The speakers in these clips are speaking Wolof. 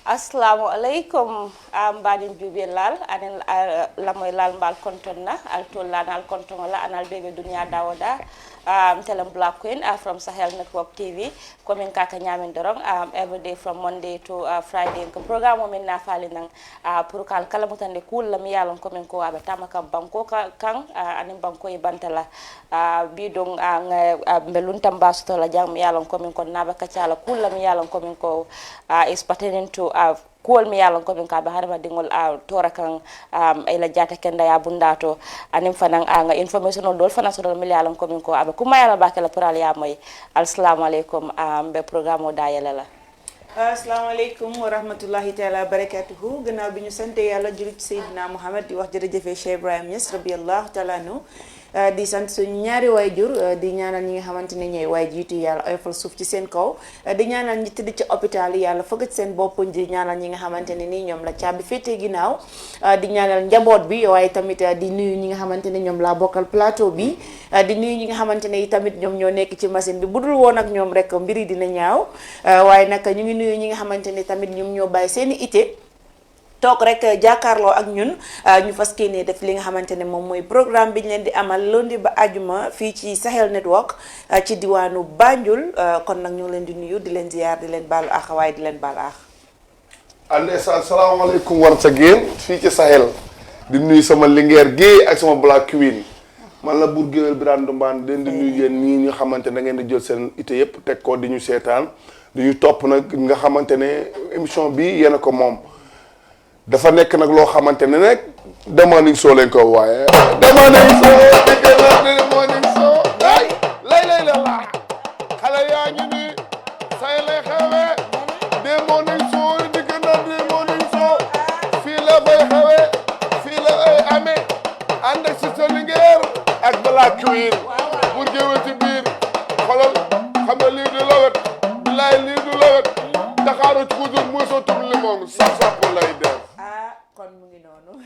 Assalamu alaikum badin jube lal anen la moy lal mbal konton na al tolla nal konton la anal bebe dunya dawoda telem Black Queen from Sahel Network TV komin kaka nyamin dorong every day from Monday to Friday ko programme min na fali nang pour kal kala mutande kul lam yalon komin ko abe tamaka banko kan anen banko e bantala bidong mbelun tambasto la jam yalon komin ko naba kacala kul lam yalon komin ko is pertaining to kuol mi yalon ko min ka be harma dingol tora kan ila jata kenda ya bundato anim fanan nga information dol fana so dol mi yalon ko min ko abe kuma yala bakala pral ya moy assalamu alaikum be programme da yala la assalamu alaikum wa rahmatullahi ta'ala barakatuhu gannaaw bi ñu sante yalla julit sayyidina Muhammad di wax jërëjëfé Cheikh Ibrahim Niass radiyallahu ta'ala nu di sant suñu ñaari wayjur di ñaanal ñi nga xamantene ñoy way jitu yalla oyfal suuf ci seen kaw di ñaanal ñi tëdd ci hôpital yalla fëgg ci seen bopp di ñaanal ñi nga xamantene ni ñom la ciabi fété ginaaw di ñaanal njabot bi waye tamit di nuyu ñi nga xamantene ñom la bokal plateau bi di nuyu ñi nga xamantene tamit ñom ñoo nekk ci machine bi budul won ak ñom rek mbiri dina ñaaw waye nak ñu ngi nuyu ñi nga xamantene tamit ñom ñoo bay seen ité tok rek jakarlo ak ñun ñu faskene def li nga xamantene mom moy programme biñ leen di amal lundi ba aljuma fi ci Sahel Network ci diwanu Banjul kon nak ñu leen di nuyu di leen ziar di leen balu ak way di leen bal ak assalamu alaykum once again fi ci Sahel di nuyu sama linguer gi ak sama Black Queen man la bour geewel Birane Ndumbane den di nuyu yeen ñi nga xamantene da ngeen di jël seen ité yépp tek ko di ñu sétane di ñu top nak nga xamantene émission bi yena ko mom dafa nek nak lo xamantene nek demanding so len ko waye demanding so demanding so lay la xala ya ñu ni say lay xewé demanding so demanding so fi la bay xewé fi la ay amé and ak ci linguer ak Black Queen pour geewé ci biir xolal xam nga li du lawet billahi li du lawet Dakar ci ko dur mo so tum limon sax pour lay def kon mu ngi nonu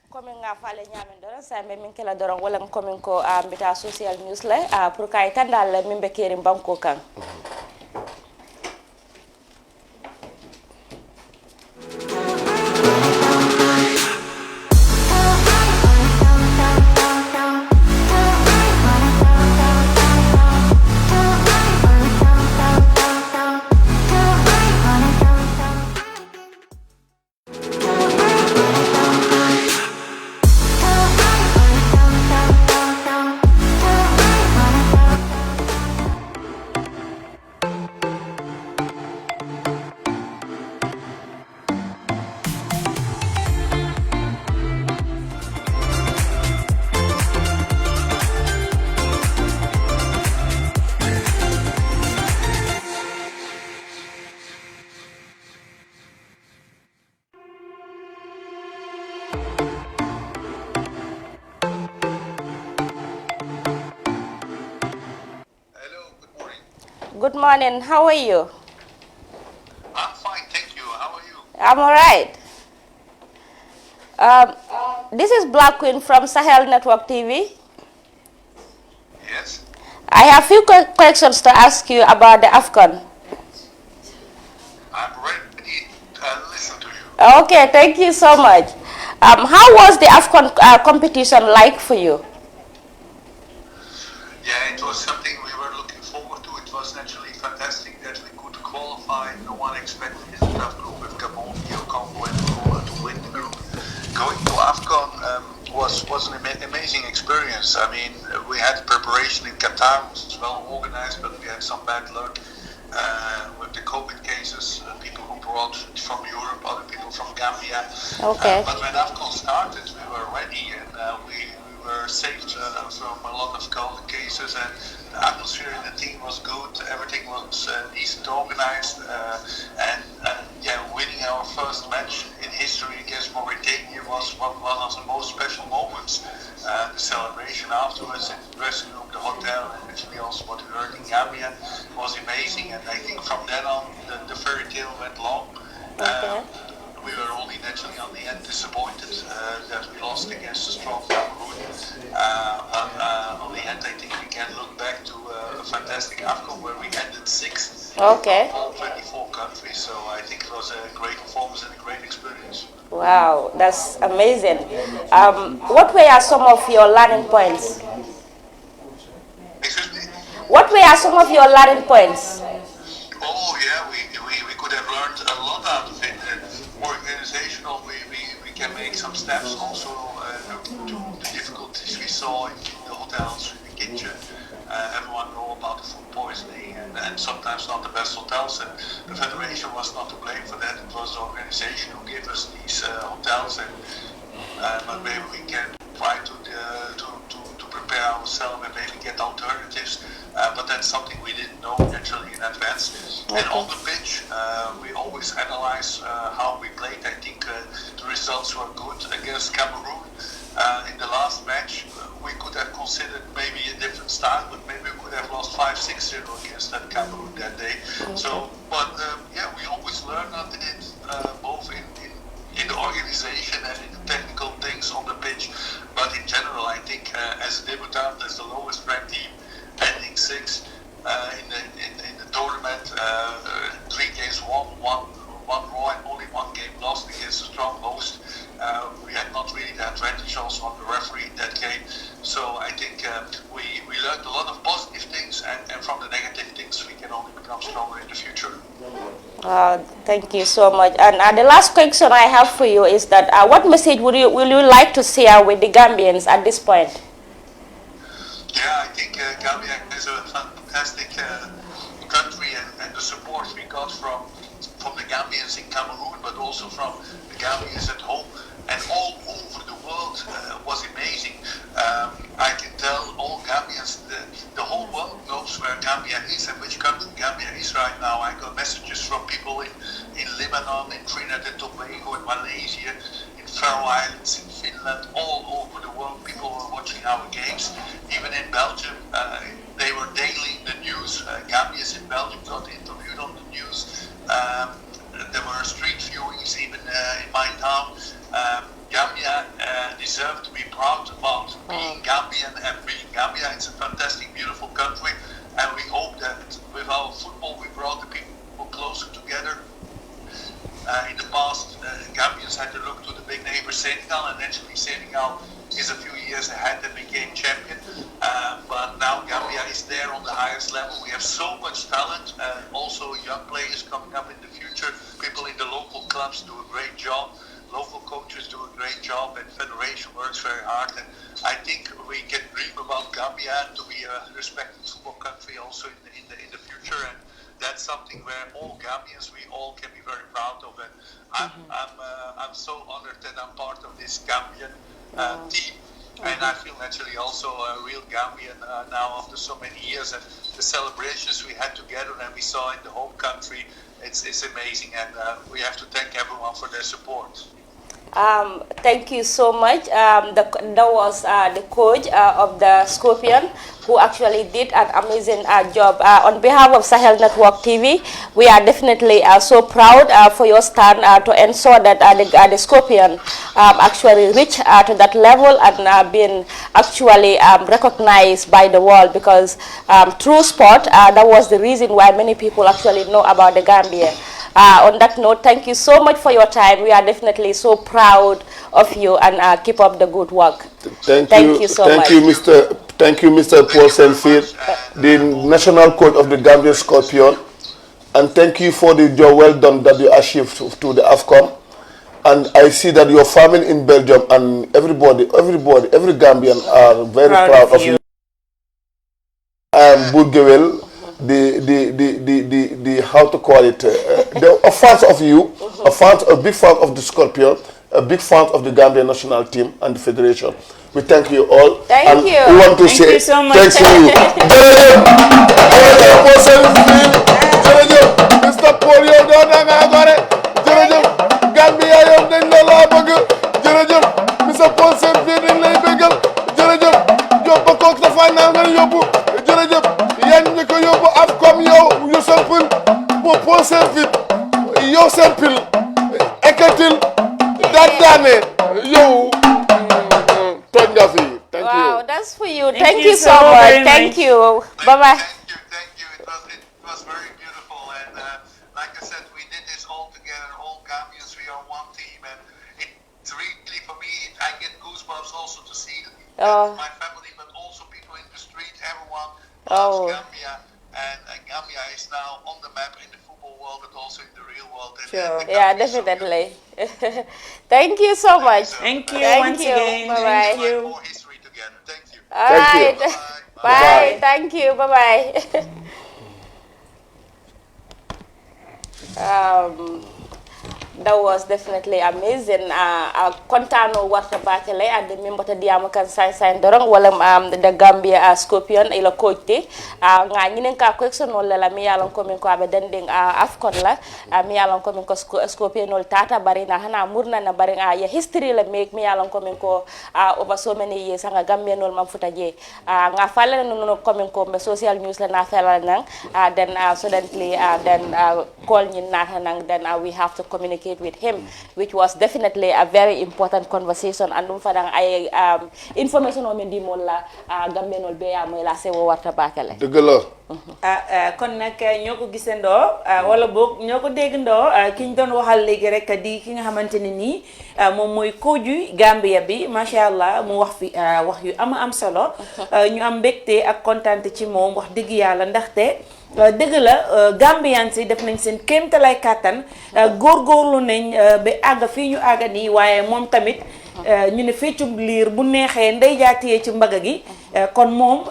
comme nga fale ñamen doro sa me min kala doro wala comme ko mbita social news la pour kay tandal min be keri banko kan Good morning. How are you? I'm fine, thank you. How are you? I'm all right. This is Black Queen from Sahel Network TV. Yes. I have few questions to ask you about the AFCON. I'm ready to listen to you. Okay, thank you so much. How was the AFCON competition like for you? Yeah, it was something we were looking forward to. It was naturally fantastic that we could qualify. No one expected this tough group with Gabon, Congo, and Angola to win the group. Going to AFCON was an amazing experience. I mean, we had preparation in Qatar, which was well organized, but we had some bad luck with the COVID cases. People who brought from Europe, other people from Gambia. Okay. But when AFCON started, we were ready, and we were saved from a lot of COVID cases, and the atmosphere in the team was good. Everything was decent organized, and winning our first match in history against Mauritania was one of the most special moments. The celebration afterwards in the dressing room, the hotel, and actually also what we heard in Gambia was amazing. And I think from then on, the fairy tale went long. Okay. We were only naturally on the end disappointed that we lost against a strong Cameroon. On the end, I think we can look back to a fantastic AFCON where we ended sixth. Okay. All 24 countries. So I think it was a great performance and a great experience. Wow, that's amazing. What were some of your learning points? Excuse me? What were some of your learning points? Oh yeah, we could have learned a lot out of it. Organizational, we can make some steps also to the difficulties we saw in the hotels, in the kitchen. Everyone know about the food poisoning and sometimes not the best hotels. And the federation was not to blame for that. It was the organization who gave us these hotels. And but maybe we can try to prepare ourselves and maybe get alternatives. But that's something we didn't know naturally in advance. Okay. And on the pitch, we always analyze how we played. I think the results were good against Cameroon. In the last match, we could have considered maybe a different style, but maybe we could have lost 5-6-0 against that Cameroon that day. Okay. So, but yeah, we always learn on it, both in the organization and in the technical things on the pitch. But in general, I think as a debutant, as the lowest ranked team, ending 6th in the tournament, 3 games won, one draw, and only 1 game lost against a strong host. We had not really the advantage also on the referee in that game. So I think we learned a lot of positive things, and from the negative things we can only become stronger in the future. Thank you so much. And the last question I have for you is that what message will you like to share with the Gambians at this point? Yeah, I think Gambia is a fantastic country, and the support we got from the Gambians in Cameroon, but also from the Gambians at home and all over the world was amazing. I can tell all Gambians, the whole world knows where Gambia is and which country Gambia is right now. I got messages from people in Lebanon, in Trinidad and Tobago, in Malaysia, in Faroe Islands, in Finland, all over the world. People were watching our games. Even in Belgium, they were daily in the news. Gambians in Belgium got interviewed on the news. There were street viewings even in my town. Gambia deserved to be proud about being Gambian and being Gambia. It's a fantastic, beautiful country, and we hope that with our football we brought the people closer together. In the past, Gambians had to look to the big neighbor Senegal, and actually Senegal is a few years ahead and became champion. But now Gambia is there on the highest level. We have so much talent, also young players coming up in the future. People in the local clubs do a great job. Local coaches do a great job, and federation works very hard. And I think we can dream about Gambia to be a respected football country also in the future. And that's something where all Gambians, we all can be very proud of. And I'm so honored that I'm part of this Gambian team. And I feel naturally also a real Gambian now after so many years. And the celebrations we had together and we saw in the home country, it's amazing. And we have to thank everyone for their support. Thank you so much. That was the coach of the Scorpion, who actually did an amazing job. On behalf of Sahel Network TV, we are definitely so proud for your stand to ensure that the Scorpion actually reach to that level and being actually recognized by the world, because through sport, that was the reason why many people actually know about the Gambia. On that note, thank you so much for your time. We are definitely so proud of you, and keep up the good work. Thank you so much. Thank you, Mr. Paul Saintfiet, the national coach of the Gambia Scorpion. And thank you for the job well done that you achieved to the AFCON. And I see that your family in Belgium and every Gambian are very proud of you. Burgewell, the how to call it, a fans of you, a big fan of the Scorpion, a big fan of the Gambia national team and the federation. We thank you all. Thank you. We want to say you so much. thanks to you. Mr. Paul, yow doo da nga gore. Jërëjëf Gambia yow dañ la bëgg. Jërëjëf Mr. Paul Saintfiet dañ lay bëggal. Jërëjëf Diop ba kook sa final nga yóbbu. Jërëjëf yéen ñi ko yóbbu AFCON yow yu sampul pour Paul Saintfiet yow sampul ekkatil daane yow toj nga fi. Thank you. Wow, that's for you. Thank you so much. Thank you. Bye bye. Thank you. It was very beautiful. And like I said, we did this all together, all Gambians. We are one team, and it's really for me. I get goosebumps also to see my family, but also people in the street. Everyone loves Gambia, and Gambia is now on the map in the football world, but also in the real world. And Sure. the Yeah, country is so definitely. Thank you so much. Thank you Thank once you. again. Bye-bye. Thank beautiful. you. More history together. Thank you. All Thank you. right. Bye. Bye. Bye. Thank you. Bye-bye. That was definitely amazing. Kontano warta bakele and mimbota diamo kan sign dorong wala the Gambia Scorpion ila coach nga ñinen ka question wala la mi yalon ko min ko abe dending afcon la mi yalon ko min ko Scorpion ol tata bari na hana murna na bari ya history la make mi yalon ko min ko over so many years nga Gambia nol mam futa je nga falla no ko min ko be social news la na fela nang then suddenly then call ñin nata nang then we have to communicate with him, which was definitely a very important conversation. And fadang ay information o men di mo la Gambian ol beya mo la sewo warta bakale. dëgg la. kon nag ñoo ko gisandoo wala boog ñoo ko déggandoo ki ñu doon waxal léegi rek di ki nga xamante ne nii moom mooy kooju Gambia bi macha allah mu wax fi wax yu am solo ñu am mbégte ak kontaante ci moom wax dëgg yàlla ndaxte dëgg la Gambian si def nañ seen kéemtalaay kàttan góorgóorlu nañ ba àgg fii ñu àgga nii waaye moom tamit ñu ne feccum liir bu neexee ndey jaatiyee ci mbaga gi kon moom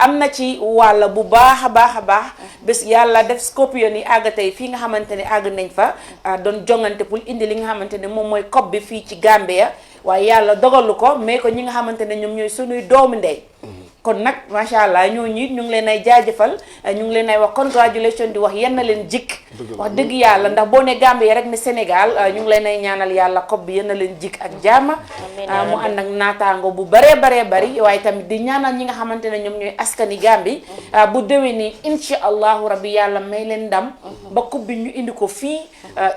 am na ci wàll bu baax a baax bés yàlla def Scorpion yi àgg tey fii nga xamante ne àgg nañ fa doon jongante pour indi li nga xamante ne moom mooy COP bi fii ci Gambia waaye yàlla dogalu ko mais ko ñi nga xamante ne ñoom ñooy sunuy doomu ndey kon nag macha allah ñooñu it ñu ngi leen ay jaajëfal ñu ngi leen ay wax congratulation di wax yenn na leen jikk wax dëgg yàlla ndax boo ne Gambie rek ne Sénégal ñu ngi leen ay ñaanal yàlla COP bi yenn na leen jikk ak jàmm mu ànd ak naataango bu baree bari waaye tamit di ñaanal ñi nga xamante ne ñoom ñooy askani Gambie bu déwee ni incha allahu rabbi yàlla may leen ndam ba coupe bi ñu indi ko fii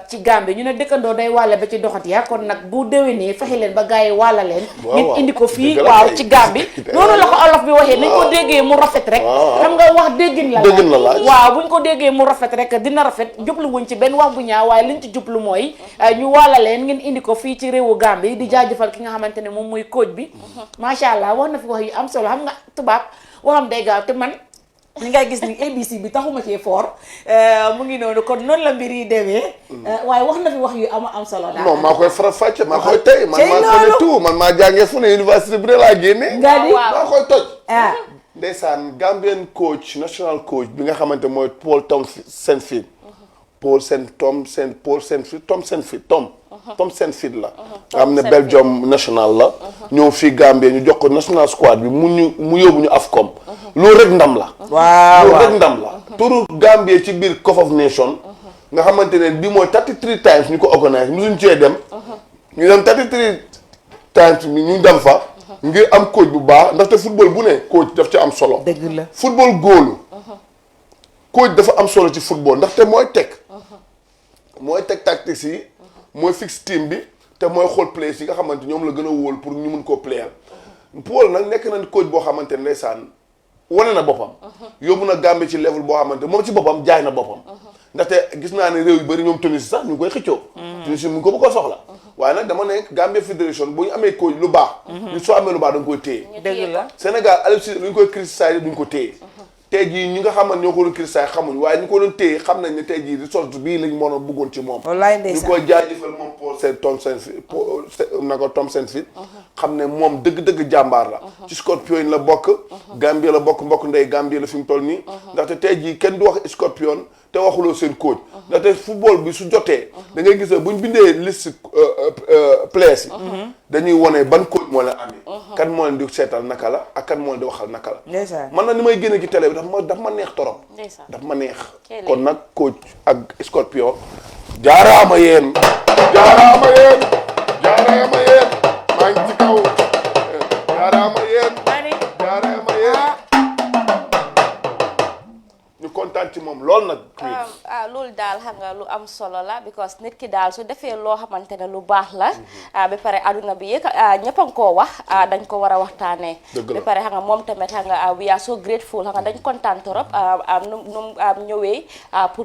ci Gambie ñu ne dëkkandoo day wàlle ba ci doxat ya kon nag bu déwee nii fexe leen ba gars yi wàlla leen ngeen indi ko fii waaw ci Gambie noonu la ko olof bi waxee nañ ko déggee mu rafet rek xam nga wax déggin la laaj waaw buñ ko déggee mu rafet rek dina rafet jublu wuñ ci benn wax bu ñaaw waaye liñ ci jublu mooy ñu wàlla leen ngeen indi ko fii ci réewu Gambie di jaajëfal ki nga xamante ne moom mooy coach bi macha allah wax na fi wax yu am solo xam nga tubaab waxam day gaaw te man li ngay gis ni ABC bi taxuma cee fort mu ngi noonu kon noonu la mbir yi demee waaye wax na fi wax yu am solo daal non maa koy faral fàcce maa koy tey man maa ko ne tout man maa jàngee fu ne université bi laa génne nga di maa koy toj ndeysaan Gambian coach national coach bi nga xamante mooy Tom Saintfiet la xam ne Belgium national la ñëw fii Gambie ñu jox ko national squad bi mu yóbbu ñu AFCON loolu rek ndam la loolu rek ndam la turu Gambie ci biir Cup of Nation nga xamante ne bi mooy 33 times ñu ko organise musuñ cee dem ñu dem 33 times ñu dem fa ngir am coach bu baax ndaxte football bu ne coach daf ci am solo dëgg la football góolu coach dafa am solo ci football ndaxte mooy teg tactics yi mooy fix team bi te mooy xool players yi nga xamante ñoom la gën a wóol pour ñu mun koo playal Paul nag nekk na coach boo xamante ne ndeysaan wane na boppam yóbbu na Gambie ci level boo xamante moom ci boppam jaay na boppam ndaxte gis naa ne réew yu bëri ñoom Tunisie sax ñu ngi koy xëccoo Tunisie mu ngi ko bëgg a soxla waaye nag dama ne Gambia Fédération bu ñu amee coach lu baax ñu soo amee lu baax da nga koy téye dëgg la Sénégal Aliou Cissé lu ñu koy criticiser duñ ko téye tey jii ñi nga xaman ñoo ko doon criticiser xamuñ waaye ñu ko doon téye xam nañ ne tey jii ressource bii lañ mënoon bëggoon ci moom wallaay ndeysaan ñu koy jaajëfal moom Tom Saintfiet xam ne moom dëgg-dëgg jàmbaar la ci Scorpion la bokk Gambie la bokk mbokk ndey Gambie la fi mu toll nii ndaxte tey jii kenn du wax Scorpion te waxuloo seen coach ndaxte football bi su jotee da ngay gis buñ bindee liste players yi dañuy wone ban coach moo leen amee kan moo leen di seetal naka la ak kan moo leen di waxal naka la man na ni may génne ci télé bi daf ma neex torop daf ma neex kon nag coach ak Scorpion jaaraama yéen maa ngi ci kaw jaaraama yéen ñu kontaan ci moom ñoom lool nag. loolu daal xam nga lu am solo la because nit ki daal su defee loo xamante ne lu baax la. ba pare aduna bi yëpp ñëpp a ngi koo wax dañ ko war a waxtaanee. ba pare xam nga moom tamit xam nga we are so grateful xam nga dañ kontaan trop nu ñëwee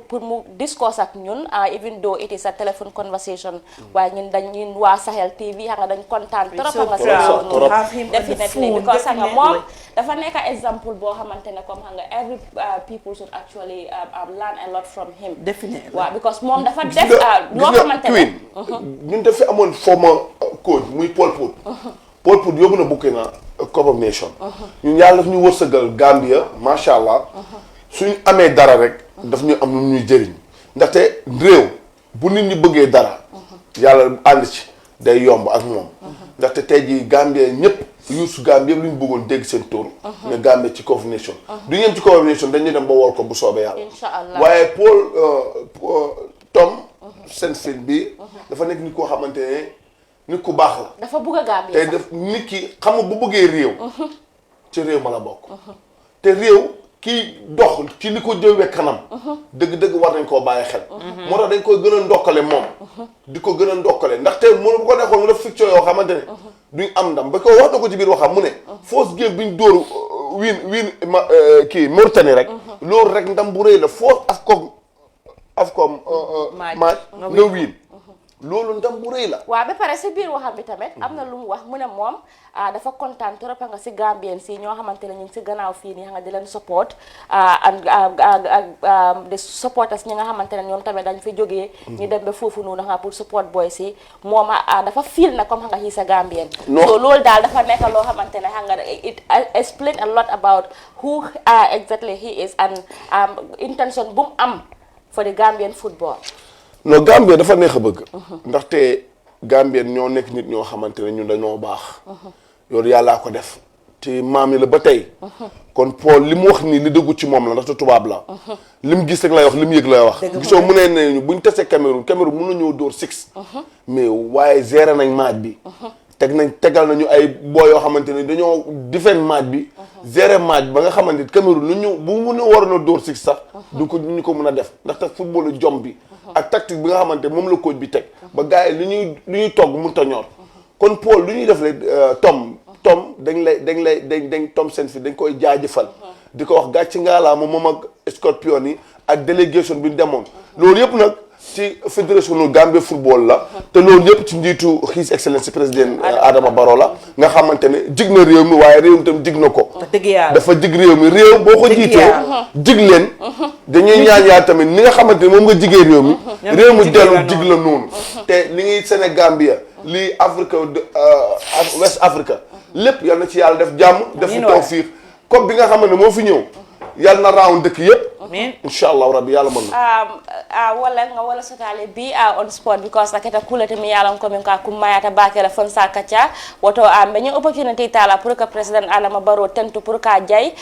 pour mu discourse ak ñun even though it is a telephone conversation. waaye ñun waa Sahel TV xam nga dañ kontaan trop xam nga si loolu noonu definitely because xam nga moom dafa nekk exemple boo xamante ne comme xam nga every people should actually learn a lot from him. Definitely. waaw because moom dafa def loo xamante ne ñun dafa amoon former coach muy Paul Pout. Paul Pout yóbbu na Burkina Cup of Nation. ñun yàlla daf ñu wërsëgal Gambia macha allah. suñu amee dara rek. daf ñu am lu ñuy jëriñ. ndaxte réew bu nit ñi bëggee dara. yàlla ànd ci day yomb ak moom. ndaxte tey jii Gambia ñëpp yuusu Gambia yëpp lu ñu bëggoon dégg seen tur. ne Gambia ci Cup of Nation. du ñu yem ci Cup of Nation dañuy dem ba wool ko bu soobee yàlla. incha allah waaye Tom Saintfiet bi dafa nekk nit koo xamante ne nit ku baax la. dafa bugg a Gambia te def nit ki xam nga bu bëggee réew. ci réew ma la bokk. te réew kii dox ci li ko jëwee kanam. dëgg-dëgg war nañ koo bàyyi xel. moo tax dañ koy gën a ndokkale moom. di ko gën a ndokkale ndaxte mu bu ko nekkoon mu def fiction yoo xamante ne. duñ am ndam ba ko wax na ko ci biir waxam mu ne. fausse game biñ dóor wiin kii Mauritanie rek. loolu rek ndam bu rëy la fausse afcom maaj nga wiin. loolu ndam bu rëy la. waaw ba pare si biir waxam bi tamit am na lu mu wax mu ne moom dafa kontaan trop nga si Gambien si ñoo xamante ne ñu ngi si gannaaw fii nii xam nga di leen support di supporters ñi nga xamante ne ñoom tamit dañ fi jógee ñu dem ba foofu noonu xam nga pour support boy si moom dafa feel na comme xam nga sa Gambien so loolu daal dafa nekk loo xamante ne xam nga it explain a lot about who exactly he is and intention bu mu am for the Gambian football. non Gambie dafa neex a bëgg. ndaxte Gambien ñoo nekk nit ñoo xamante ne ñun dañoo baax. loolu yàllaa ko def. te maam yi la ba tey. kon Paul li mu wax nii li dëggu ci moom la ndaxte tubaab la. li mu gis rek lay wax li mu yëg lay wax. gisoo mu ne ñu buñ tasee Cameroun mën na ñëw dóor 6. mais waaye gérer nañ match bi. tegal nañu ay boo yoo xamante ne dañoo defend match bi. gérer match ba nga xamante ni Cameroun lu ñu bu mu waroon a dóor 6 sax. du ko ñu ko mën a def ndaxte football jom bi. ak tactique bi nga xamante moom la coach bi teg ba gars yi li ñuy togg mënut a ñor kon Paul lu ñuy def rek Tom dañ Tom Saintfiet dañ koy jaajëfal di ko wax gàcc ngaalaa moom ak Scorpion yi ak délégation bi ñu demoon loolu yëpp nag ci fédération nu Gambia football la te loolu yëpp ci njiitu His Excellency président Adama Barrow la nga xamante ne jig na réew mi waaye réew mi tam jig na ko dafa jig réew mi réew boo ko jiitee jig leen dañuy ñaan yaa tamit ni nga xamante ne moom nga jigee réew mi réew mi dellu jig la noonu te li ngi Sénégambia lii Afrique West Africa lépp yal na ci yàlla def jàmm def fu tawfiq comme bi nga xamante ne moo fi ñëw yàlla na round dëkk yëpp insha Allah rabbi yàlla mën na wala sotale bi on sport because aketa kulete mi yalan ko min ka kummayata bakela fonsa kacha woto benye opportunity tala pour que president Adama Barrow tentu pour ka jay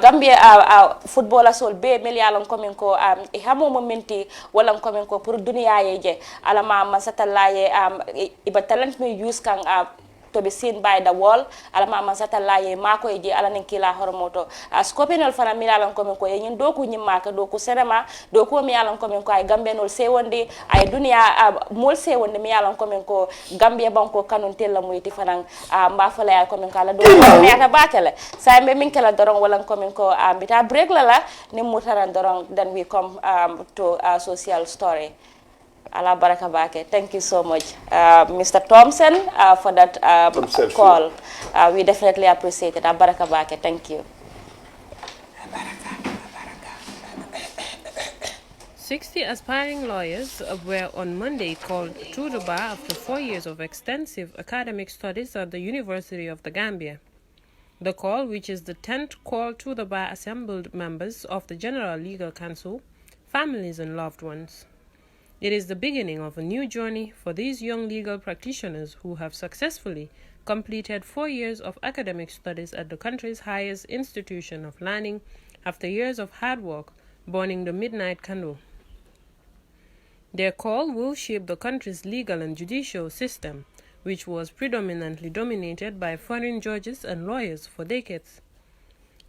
Gambia footballer sol be mel yalan ko min ko hamo momenti wala ko min ko pour dunia yeje alama masatalla ye iba talent mi use kan to be seen by the wall alama masata laye mako eje ala nen kila hormoto scopenol fana milalan ko men ko yen doku nyimaka doku senema doku mi yalan ko men ko ay gambenol sewonde ay dunia mol sewonde mi yalan ko men ko gambia banko kanon tella muyti fanan mba fala ko men kala do mi ata bakele saybe min kala dorong wala ko men ko bita break la ni mutaran dorong then we come to social story. Allah baraka bake. Thank you so much, Mr. Thompson, for that call. We definitely appreciate it. Baraka bake. Thank you. 60 aspiring lawyers were on Monday called to the bar after 4 years of extensive academic studies at the University of the Gambia. The call, which is the 10th call to the bar, assembled members of the General Legal Council, families and loved ones. It is the beginning of a new journey for these young legal practitioners who have successfully completed 4 years of academic studies at the country's highest institution of learning after years of hard work burning the midnight candle. Their call will shape the country's legal and judicial system, which was predominantly dominated by foreign judges and lawyers for decades.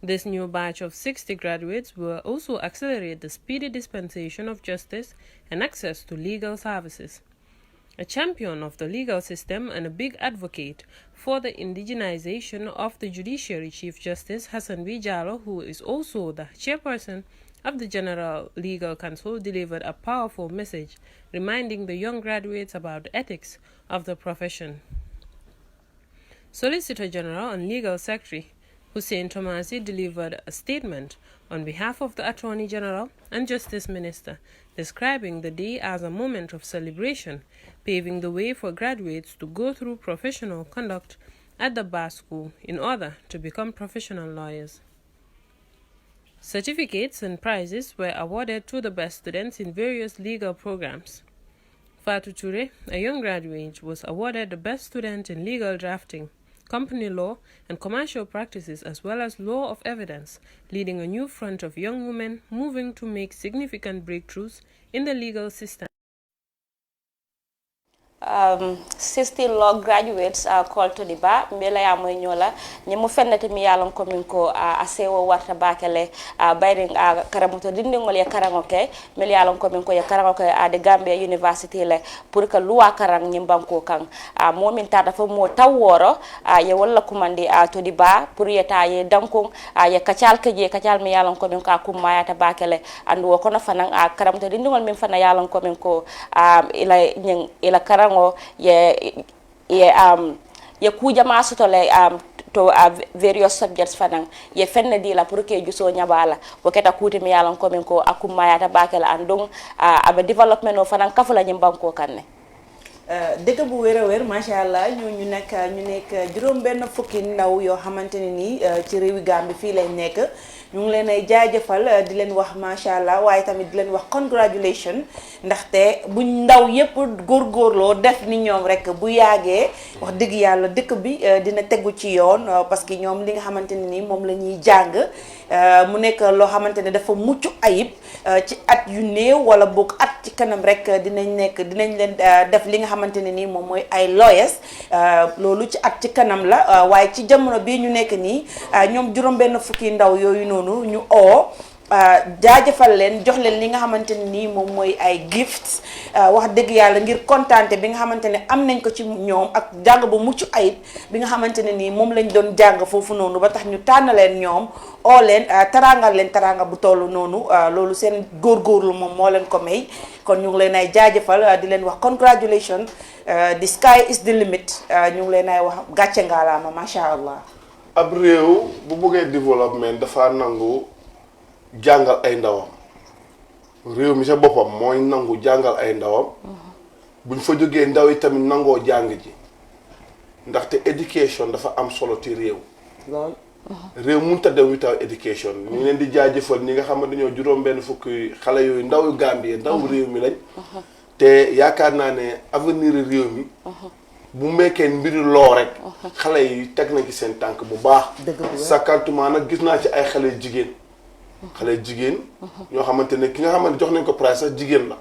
This new batch of 60 graduates will also accelerate the speedy dispensation of justice and access to legal services. A champion of the legal system and a big advocate for the indigenization of the judiciary, Chief Justice Hassan B. Jallow, who is also the chairperson of the General Legal Council, delivered a powerful message reminding the young graduates about the ethics of the profession. Solicitor General and Legal Secretary Hussein Tomasi delivered a statement on behalf of the Attorney General and Justice Minister, describing the day as a moment of celebration, paving the way for graduates to go through professional conduct at the bar school in order to become professional lawyers. Certificates and prizes were awarded to the best students in various legal programs. Fatou Toure, a young graduate, was awarded the best student in legal drafting, company law, and commercial practices, as well as law of evidence, leading a new front of young women moving to make significant breakthroughs in the legal system. 60 law graduates are called to the bar. Mbela ya moy nyola nyemu fennati mi yalon ko min ko asewo warta bakele bayring karamuto dindingol ya karangoke mel yalon ko min ko ya karangoke de Gambia University le pour que loi karang nyimbanko kan momin tata fo mo taworo ye walla kumandi to di bar pour yeta ye dankon ye kacal keje kacal mi yalon ko min ka kummayata bakele andu wo kono fanan karamuto dindingol min fana yalon ko min ko ila karang ye kuja masutole to various subjects fanan ye fenne di la pour que juso nyabala waketa kuti mi yalan ko min ko akuma yata bakela andung aba development o fanan kafula nyimbanko kanne dëkk bu wér a wér macha allah ñu nekk juróom benn fukki ndaw yoo xamante ne nii ci réewi Gambie fii lañ nekk ñu ngi leen ay jaajëfal di leen wax macha allah waaye tamit di leen wax congratulation ndaxte buñ ndaw yépp góorgóorloo def ni ñoom rek bu yàggee wax dëgg yàlla dëkk bi dina tegu ci yoon parce que ñoom li nga xamante ne nii moom la ñuy jàng mu nekk loo xamante ne dafa mucc ayib ci at yu néew wala boog at ci kanam rek dinañ leen def li nga xamante ne nii moom mooy ay lawyers loolu ci at ci kanam la waaye ci jamono bii ñu nekk nii ñoom juróom benn fukki ndaw yooyu noonu ñu jaajëfal leen jox leen li nga xamante ne nii moom mooy ay gifts wax dëgg yàlla ngir kontaante bi nga xamante ne am nañ ko ci ñoom ak jàng bu mucc ayib bi nga xamante ne nii moom lañ doon jàng foofu noonu ba tax ñu tànn leen ñoom leen tarangal leen taranga bu toll noonu loolu seen góorgóorlu moom moo leen ko may kon ñu ngi leen ay jaajëfal di leen wax congratulation the sky is the limit ñu ngi leen ay wax gàcce ngaalaama macha allah. ab réew bu bëggee développement dafa nangu jàngal ay ndawam réew mi sa boppam mooy nangu jàngal ay ndawam buñ fa jógee ndaw yi tamit nangoo jàng ji ndaxte education dafa am solo ci réew lool réew mënut a dem without education ñu ngi leen di jaajëfal ñi nga xam ne dañoo juróom benn fukki xale yooyu ndaw Gambie ndaw réew mi lañ te yaakaar naa ne avenir réew mi bu mekkee mbiri loo rek xale yi teg nañ ci seen tànk bu baax sakantuma nag gis naa ci ay xale jigéen ñoo xamante ne ki nga xamante jox nañ ko prize sax jigéen la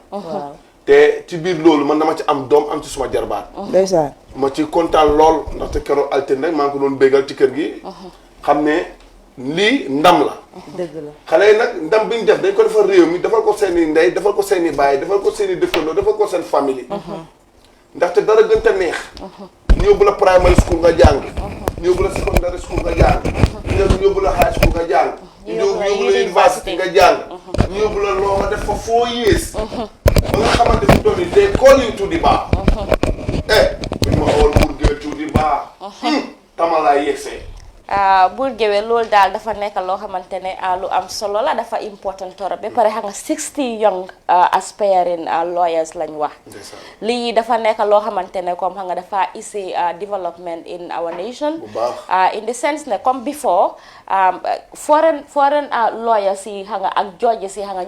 te ci biir loolu man dama ci am doom am ci suma jarbaat ndeysaan ma ci kontaan lool ndaxte keroog altine rek maa ngi ko doon bégal ci kër gi xam ne lii ndam la dëgg la xale yi nag ndam bi ñu def dañ ko defal réew mi defal ko seeni ndey defal ko seeni baay defal ko seeni dëkkandoo defal ko seen famille ndaxte dara gën te neex ñëw bu la primary school nga jàng ñëw bu la secondary school nga jàng ñëw bu la high school nga jàng ñëw bu la university nga jàng ñëw bu la loo nga def fa 4 years ba nga xamante fi toll nii they call you to the bar buñ ma xool pour géwél to the bar tamalaay yegsee buur géwél loolu daal dafa nekk loo xamante ne lu am solo la dafa important torop ba pare xam nga 60 young aspiring lawyers lañ wax lii dafa nekk loo xamante ne comme xam nga dafa isi development in our nation in the sense ne comme before foreign lawyers yi xam nga ak judges yi xam nga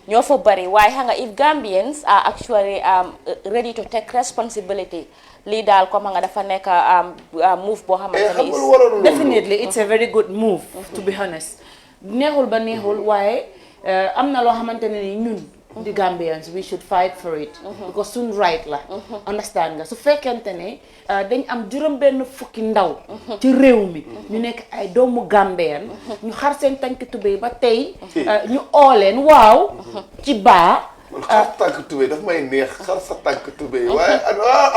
ñoo fa bëri waaye xam nga if Gambians are actually ready to take responsibility lii daal comme nga dafa nekk move boo xamante ne definitely it's a very good move to be honest neexul ba neexul waaye am na loo xamante ne ni ñun the Gambians we should fight for it because suñ right la understand nga su fekkente ne dañ am juróom benn fukki ndaw ci réew mi ñu nekk ay doomu Gambian ñu xar seen tànk tubéy ba tey ñu ooleen waaw ci baa man xar tànk tubéy daf may neex xar sa tànk tubéy waaye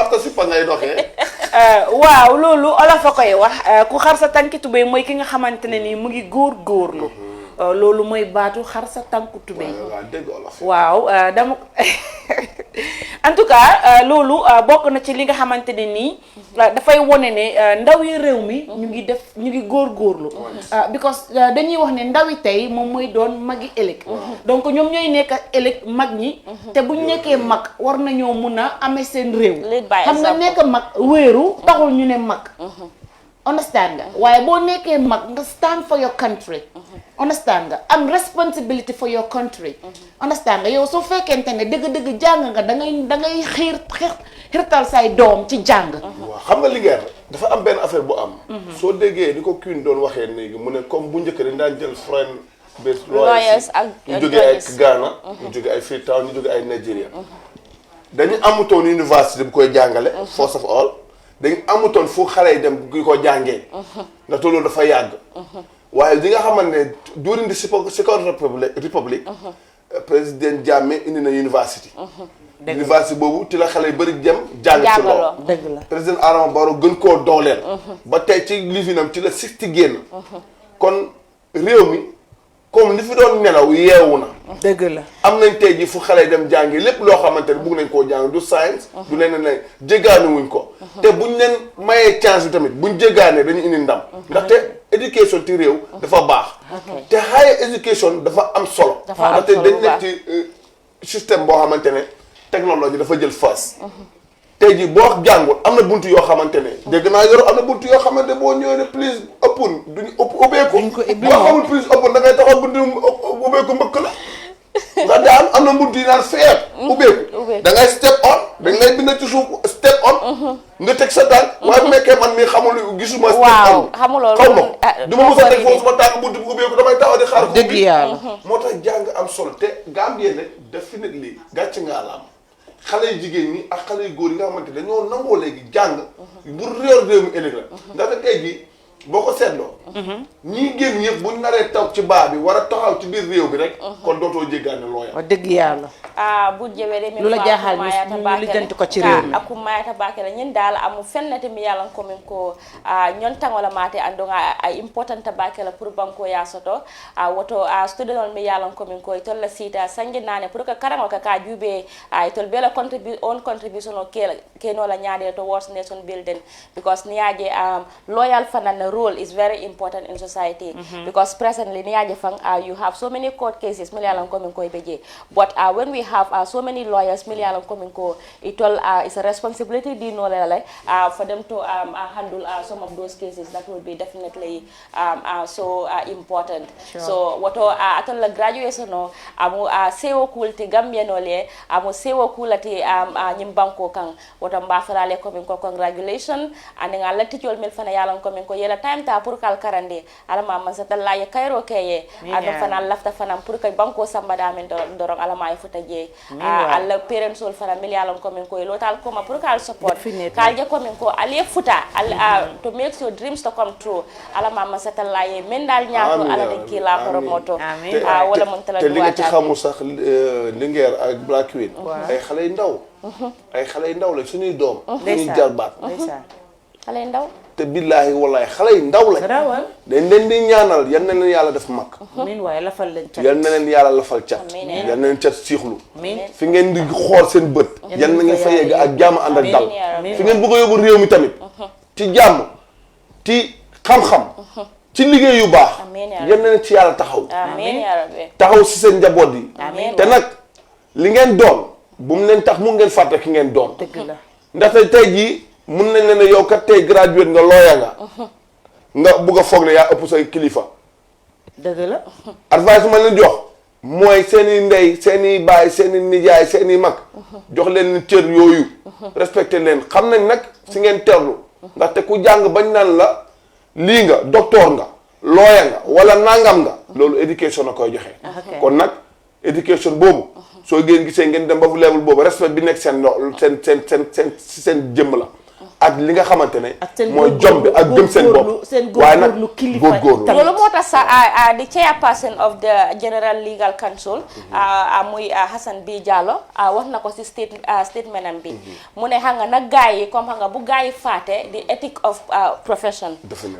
afta si pa ngay doxee waaw loolu olof a koy wax ku xar sa tànk tubéy mooy ki nga xamante ne nii mu ngi góorgóorlu loolu mooy baatu xar sa tànku tubéy waaw dama en tout cas loolu bokk na ci li nga xamante ne nii dafay wone ne ndaw yi réew mi ñu ngi góorgóorlu because dañuy wax ne ndaw yi tey moom mooy doon magi ëllëg donc ñoom ñooy nekk ëllëg mag ñi te buñ nekkee mag war nañoo mun a amee seen réew xam nga nekk mag wéeru taxul ñu ne mag understand nga waaye boo nekkee mag nga stand for your country understand nga am responsibility for your country understand nga yow soo fekkente ne dëgg-dëgg jàng nga da ngay xiirtal say doom ci jàng waaw xam nga Linguère dafa am benn affaire bu am soo déggee ni ko Queen doon waxee léegi mu ne comme bu njëkk dañ daan jël foreign based lawyers ñu jógee ay Ghana ñu jógee ay Freetown ñu jógee ay Nigeria dañu amutoon université bu koy jàngale first of all dañ amutoon fu xale yi dem gi ko jàngee ndaxte loolu dafa yàgg waaye li nga xamante ne during the Second Republic président Jammeh indi na université université boobu ci la xale yu bëri jëm jàng ci loolu dëgg la président Adama Barrow gën koo dooleel ba tey ci lifinam ci la 60 génn kon réew mi comme li fi doon nelaw yeewu na dëgg la am nañ tey ji fu xale yi dem jàngi lépp loo xamante ne bugg nañ koo jàng du science du leneen ne jéggaani wuñ ko te buñ leen mayee chance bi tamit buñ jéggaanee dañu indi ndam ndaxte éducation ci réew dafa baax te higher education dafa am solo ndaxte dañ nekk ci système boo xamante ne technologie dafa jël face tey jii boo jàngul am na buntu yoo xamante ne dégg naa yor am na buntu yoo xamante boo ñëwee ne please open duñu ubbeeku boo xamul please open da ngay taxaw buntu ubbeeku mbëkk la nga daan am na buntu yi naan feer ubbeeku da ngay step on dañ lay bind ci suuf step on nga teg sa tànk waaye bu nekkee man mii xamul gisuma step on xaw ma du ma mos a teg foofu sama tànk buntu bu ubbeeku damay taxaw di xaar ko dëgg yàlla moo tax jàng am solo te Gambie nag definitely gàcce ngaa la am xale yu jigéen ñi ak xale yu góor yi nga xamante dañoo nangoo léegi jàng bu réew mi ëllëg la ndaxte tey jii boo ko seetloo ñii génn yëpp buñ naree taw ci baa bi war a taxaw ci biir réew bi rek kon dootoo jéggaane looya wax dëgg yàlla bu jewere mi lu la jaaxal ñu lijjanti ko ci réew mi aku mayata bakela ñin dala amu fennete mi yalan ko min ko ñon tangola mate andonga a important bakela pour banko ya soto woto student on mi yalan ko min ko tol la sita sangi nane pour que karango ka jube tol bela contribution o keno la nyaade towards nation building because niaje loyal fanan role is very important in society because presently niaje fang you have so many court cases mi yalan ko min ko beje but when we have so many lawyers mi yalan ko min ko itol is a responsibility di no la for them to handle some of those cases that will be definitely so important so woto atol la graduation no amu sewo kulti Gambia no le amu sewo kulati nyim banko kan woto mba farale ko min ko congratulation and nga lati jol mel fana yalan ko min ko yela time ta pour kal karande alama man satalla ya kayro keye ado fana lafta fana pour que banko sambada men dorong alama ya futa je alla parents sol fana mil yalan ko min ko lotal ko ma pour kal support kal je ko min ko ale futa to make your dreams to come true alama man satalla ye men dal ñaato ala de kila promoto wala mon tala te li nga ci xamul sax Linguère ak Black Queen ay xale yu ndaw ay xale yu ndaw la suñuy doom suñuy jarbaat xale yu ndaw te billaahi wallaahi xale yu ndaw la dañ leen di ñaanal yal na leen yàlla def mag amiin waaye lafal leen cat yal na leen yàlla lafal cat yal na leen cat siixlu fi ngeen di xool seen bët yal na ngeen fa yegg ak jàmm ànd ak dal fi ngeen bëgg a yóbbu réew mi tamit ci jàmm ci xam-xam ci liggéey yu baax yal na leen ci yàlla taxaw taxaw si seen njaboot yi te nag li ngeen doon bu mu leen tax mu ngeen fàtte ki ngeen doon ndaxte tey jii mun nañ leen ne yow kat tey graduate nga looya nga bugg a foog ne yaa ëpp say kilifa dëgg la advice ma leen jox mooy seen i ndey seen i baay seen i nijaay seen i mag jox leen cër yooyu respecté leen xam nañ nag si ngeen terlu ndaxte ku jàng bañ naan la lii nga docteur nga looya nga wala nangam nga loolu éducation na koy joxe kon nag éducation boobu soo ngeen gisee ngeen dem ba fu level boobu respect bi nekk seen jëmm la ak li nga xamante ne mooy jom bi ak gëm seen bopp waaye nag góorgóorlu loolu moo tax sax the chairperson of the General Legal Council muy Hassan B Jallow wax na ko si statement am bi mu ne xam nga nag gars yi comme xam nga bu gars yi faate the ethic of profession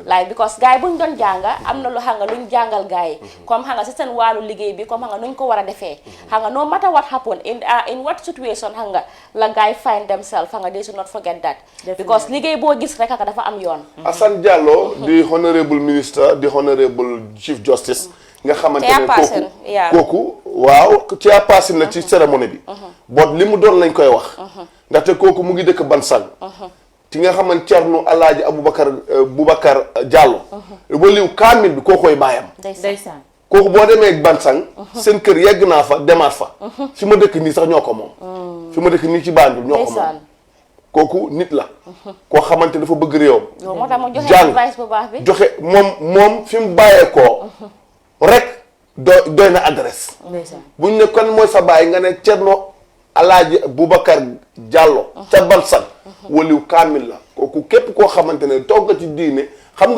like because gars yi buñ doon jànga am na lu xam nga luñ jàngal gars yi comme xam nga si seen wàllu liggéey bi comme xam nga nuñ ko war a defee xam nga no matter what happen in what situation xam nga la gars yi find themselves xam nga they should not forget that because liggéey boo gis rek ak dafa am yoon. Hassan Jallow di honorable minister di honorable chief justice. nga xamante ne kooku waaw chairperson la ci cérémonie bi. boot li mu doon lañ koy wax. ndaxte kooku mu ngi dëkk Bansang. ci nga xamante Thierno Alaaji Boubacar Diallo. waliw kaamil bi koo koy baayam. ndeysaan kooku boo demee Bansang. seen kër yegg naa fa demaat fa. fi ma dëkk nii sax ñoo ko moom. fi ma dëkk nii ci Banjul ñoo ko moom. kooku nit la koo xamante dafa bëgg réewam jàng joxe moom fi mu bàyyeekoo rek doy na adresse buñ ne kon mooy sa bàyyi nga ne Thierno Alaaji Boubacar Diallo ca Bansang waliw kaamil la kooku képp koo xamante ne toog nga ci diine xam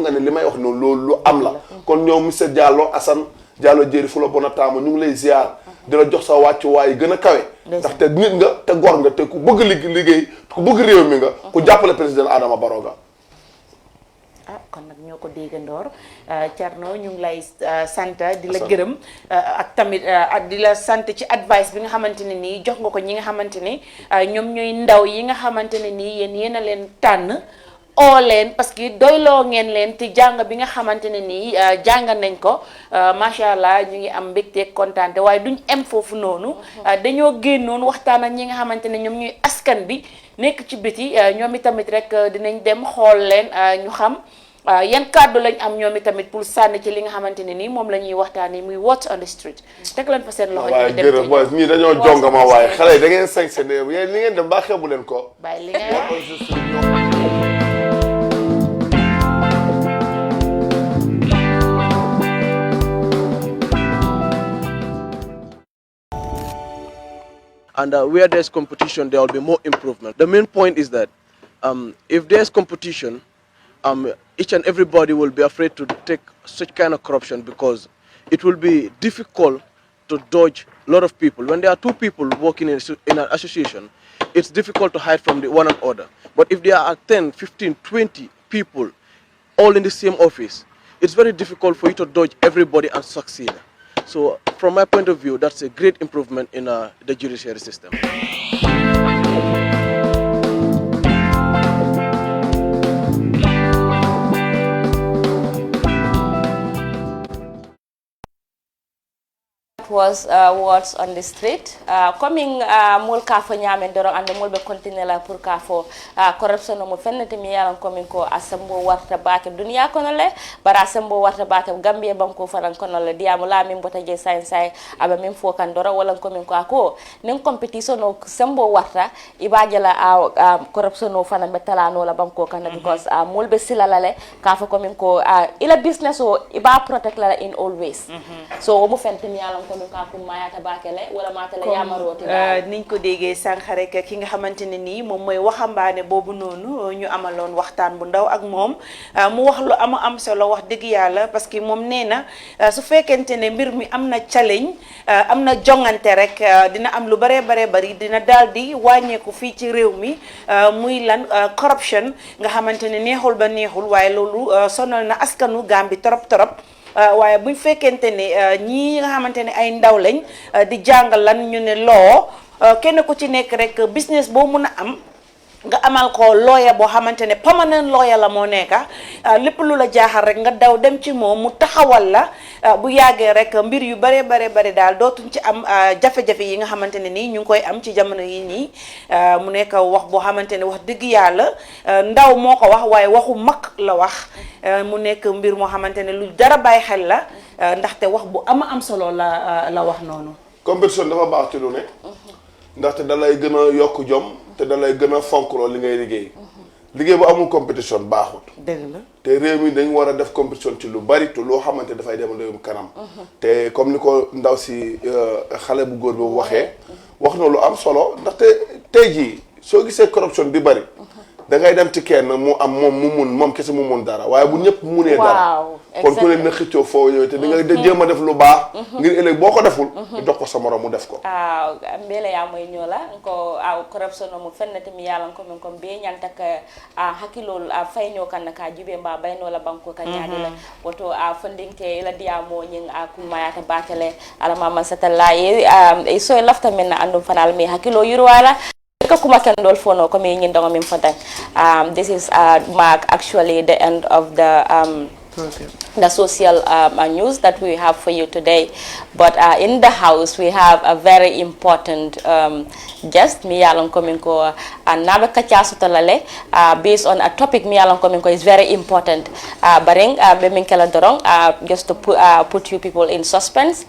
nga ne li may wax noonu loolu lu am la kon ñoom monsieur Diallo Assane Diallo jëri fu la bon a taamu ñu ngi lay ziar di la jox sa wàccuwaay gën a kawe ndaxte nit nga te gor nga te ku bëgg liggéey ku bëgg réew mi nga ku jàppale président Adama Barrow ga kon nag ñoo ko déggandoor Thierno ñu ngi lay sant di la gërëm ak tamit di la sant ci advice bi nga xamante ne nii jox nga ko ñi nga xamante ne ñoom ñooy ndaw yi nga xamante ne nii yéen a leen tànn oo leen parce que doyloo ngeen leen te jàng bi nga xamante ne nii jàng nañ ko macha allah ñu ngi am mbégteeg kontaante waaye duñ em foofu noonu dañoo génnoon waxtaan ak ñi nga xamante ne ñoom ñuy askan bi nekk ci biti ñoom itamit rek dinañ dem xool leen ñu xam yan kàddu lañ am ñoom itamit pour sànni ci li nga xamante ne nii moom la ñuy waxtaanee muy what's on the street teg leen fa seen loxo ñu dem waaye ñii dañoo jongama waaye xale yi da ngeen sañ seen yéen li ngeen dem baa xeebu leen ko bàyyi li nga And where there's competition, there will be more improvement. The main point is that if there's competition, each and everybody will be afraid to take such kind of corruption because it will be difficult to dodge a lot of people. When there are two people working in an association, it's difficult to hide from the one another. But if there are 10, 15, 20 people all in the same office, it's very difficult for you to dodge everybody and succeed. So from my point of view, that's a great improvement in the judiciary system. Was words on the street coming mul ka fo nyame doro ande mul be continue la pour ka fo corruption mo fennete mi yalan coming ko asambo warta baake dunya kono le bara asambo warta baake Gambia banko faran kono le diamu la min bota je sai aba min fo kan doro wala coming ko ako nin competition o sambo warta ibaje la corruption o fana betala no la banko kan because mul be silala le ka fo coming ko ila business o iba protect la in always so mo fente mi yalan niñ ko déggee sànq rek ki nga xamante ne nii moom mooy waxambaane boobu noonu ñu amaloon waxtaan bu ndaw ak moom mu wax lu am solo wax dëgg yàlla parce que moom nee na su fekkente ne mbir mi am na challenge am na jongante rek dina am lu bare bari dina daal di wàññeeku fii ci réew mi muy lan corruption nga xamante ne neexul ba neexul waaye loolu sonal na askanu Gambie torop waaye buñ fekkente ne ñii nga xamante ne ay ndaw lañ di jàngal lan ñu ne loo kenn ku ci nekk rek business boo mun a am nga amal ko lawyer boo xamante ne permanent lawyer la moo nekka lépp lu la jaaxal rek nga daw dem ci moom mu taxawal la bu yàggee rek mbir yu bare daal dootuñ ci am jafe-jafe yi nga xamante ne nii ñu ngi koy am ci jamono yi nii mu nekk wax boo xamante ne wax dëgg yàlla ndaw moo ko wax waaye waxu mag la wax mu nekk mbir moo xamante ne lu dara bàyyi xel la ndaxte wax bu am solo la wax noonu. compétition dafa baax ci lu ne ndaxte da lay gën a yokk jom te da lay gën a fonk loolu li ngay liggéey liggéey bu amul compétition baaxut. dëgg la. te réew mi dañ war a def compétition ci lu bari te loo xamante dafay demal réew kanam. te comme ni ko ndaw si xale bu góor boobu waxee. wax na lu am solo ndaxte tey jii soo gisee corruption bi bari. da ngay dem ci kenn mu am moom kese mu mun dara waaye bu ñëpp munee dara. kon ku ne dina xëccoo foo ñëwee te di nga jéem a def lu baax. ngir ëllëg boo ko deful. nga jox ko sa morom mu def ko. mbele ya moy ñola ko corruption mo fennati mi yalan ko min ko be nyanta ka hakilol fayno kan ka jube mba bayno la banko ka nyaade la woto fundingke la diya mo nyin kumayata batale ala mama satallahi e so lafta min andum fanal mi hakilo yurwala kuma kendol fono ko mi nyin dongo min fadan. This is mark actually the end of the social news that we have for you today. But in the house we have a very important guest. Mi yalon komin ko nabe kacha sotalale based on a topic mi yalon komin ko is very important. Baring be min kala dorong just to put you people in suspense.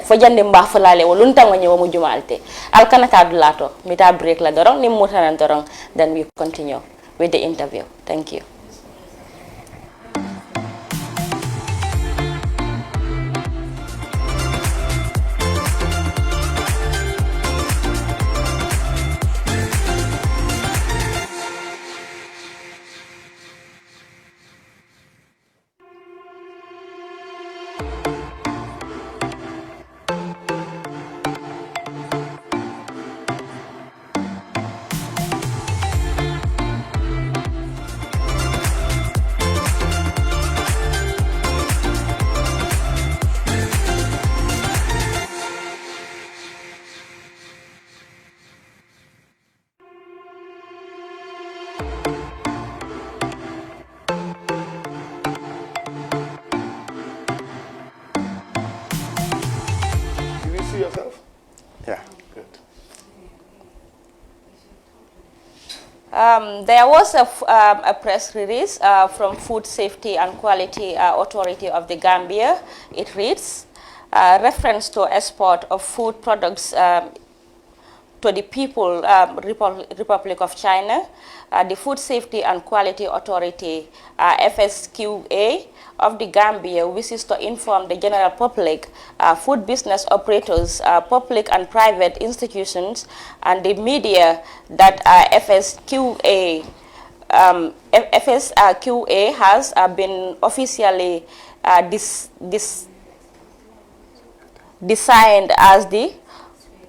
Fo jande mba falale wolunta ngani wo mujumalte alkana ta dulato mita break la dorong ni mutanan dorong, then we continue with the interview. Thank you. There was a press release from Food Safety and Quality Authority of the Gambia. It reads, reference to export of food products to the People Republic of China. The Food Safety and Quality Authority, FSQA, of the Gambia wishes to inform the general public, food business operators, public and private institutions, and the media that FSQA has been officially designed as the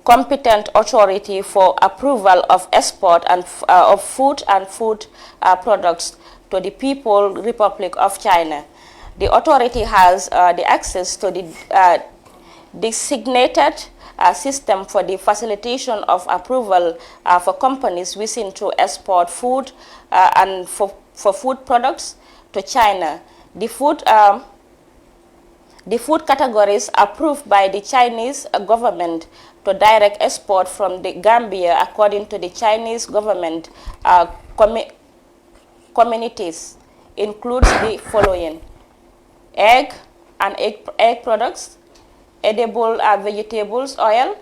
competent authority for approval of export and of food and food products to the People Republic of China. The authority has the access to the designated system for the facilitation of approval for companies wishing to export food and for food products to China. The food categories approved by the Chinese government to direct export from the Gambia according to the Chinese government communities includes the following: egg and egg products, edible vegetables oil,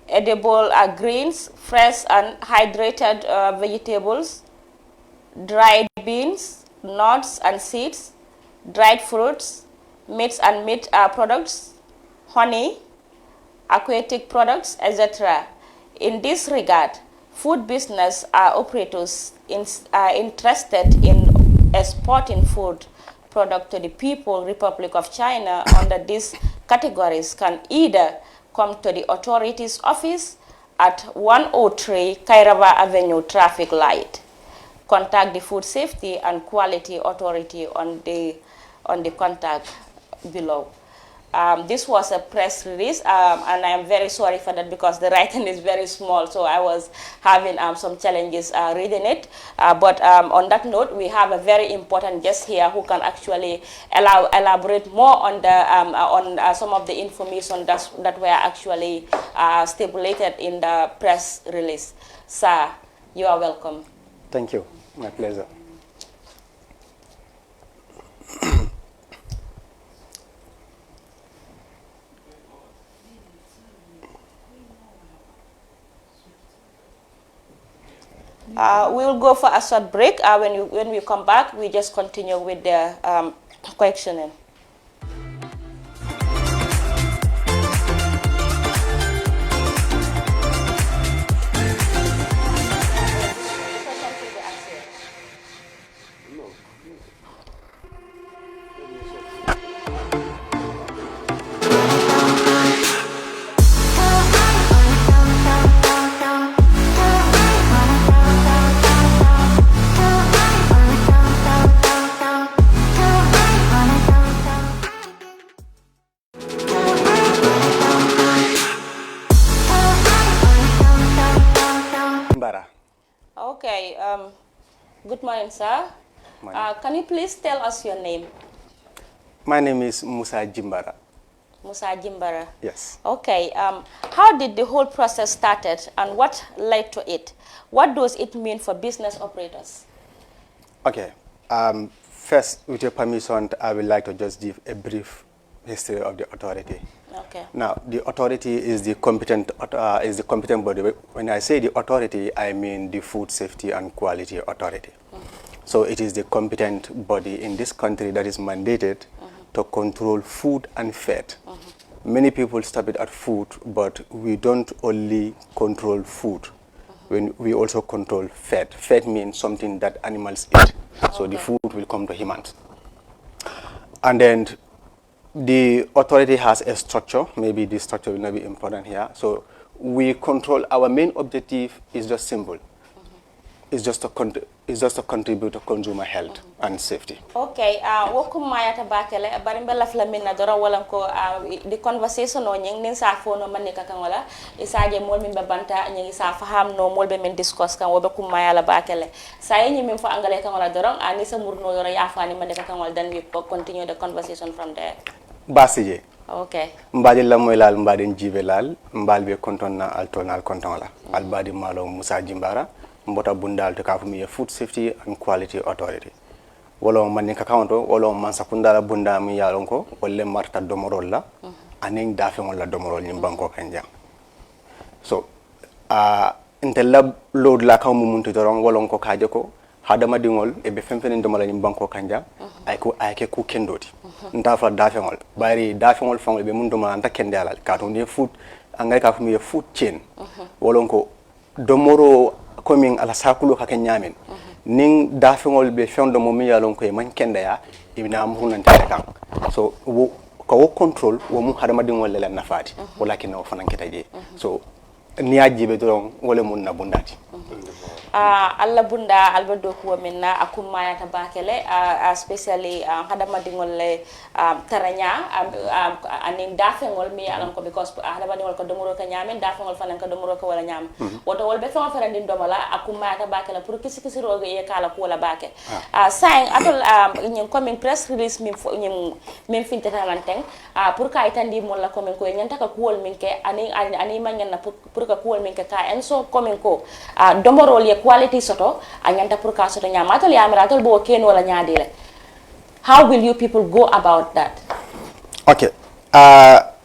edible greens, fresh and hydrated vegetables, dried beans, nuts and seeds, dried fruits, meats and meat products, honey, aquatic products, etc. In this regard, food business operators interested in exporting food product to the People Republic of China under these categories can either come to the authorities office at 103 Kairava Avenue traffic light. Contact the Food Safety and Quality Authority on the contact below. This was a press release, and I am very sorry for that because the writing is very small, so I was having some challenges reading it. But on that note, we have a very important guest here who can actually elaborate more on the some of the information that were actually stipulated in the press release. Sir, you are welcome. Thank you. My pleasure. We will go for a short break. When we come back, we just continue with the questioning. Okay. Good morning, sir. Can you please tell us your name? My name is Musa Jimbara. Musa Jimbara. Yes. Okay. How did the whole process started and what led to it? What does it mean for business operators? Okay. First, with your permission, I would like to just give a brief history of the authority. Okay. Now, the authority is the competent body. When I say the authority, I mean the Food Safety and Quality Authority. So it is the competent body in this country that is mandated to control food and feed. Many people stop it at food, but we don't only control food. When we also control feed. Feed means something that animals eat. So the food will come to humans. And then the authority has a structure. Maybe this structure will not be important here. So we control, our main objective is just simple. It's just to contribute to consumer health and safety. Okay, wokum mayata bakele barimbe lafla minna dora wala ko the conversation no nying nin sa fono manika kan wala isaje mol min be banta nyingi sa faham no mol be men discuss kan wobe kum mayala bakele sa yenyi min fo angale kan wala dora ani sa murno dora ya fani manika kan wala then we continue the conversation from there. Basije. Okay. Mbadi la moy lal mbadi njibe lal mbal be konton na altonal konton la albadi malo Musa Jimbara mbota bundal to kafumi Food Safety and Quality Authority. Wolo man ka kawnto wolo man sakundala bunda mi yalon ko wolle marta domorol la anen dafe mon la domorol nyim banko kanja. So intella load la kawmu muntu doron wolon ko kaje ko hadama dingol e be femfenen domola nyim banko kanja ay ko ayke ku kendoti ndafa dafe ngol bari dafe ngol fangol be mun domola anta kendalal kato ne food angay kafumi food chain wolon ko domoro coming ala sakulo ka nyamen ning dafengol be fondo mo mi yalon ko e man kenda ya ibina am hunante kan so ko control wo mu hadama dingol le nafati wala kino fanan ketaje so ni ajibe don wala mun na bundati alla bunda albedo ko minna akuma yata bakele especially hadama dingol le taranya anin dafengol mi alan ko because hadama dingol ko domoro ka nyamen dafengol fanan ko domoro ko wala nyam woto wol be fon ferandi domala akuma yata bakele pour kisi rogo e kala ko wala bake sai atol nyim comme press release min finte talanteng pour ka itandi mon la comme ko nyanta ka ko wol min ke ani mangen na pour ka ko wol min ke ka en so comme ko domoro le quality soto anyanta pour ka soto nyama atol yamira atol bo ken wala nyaadile. How will you people go about that? Okay.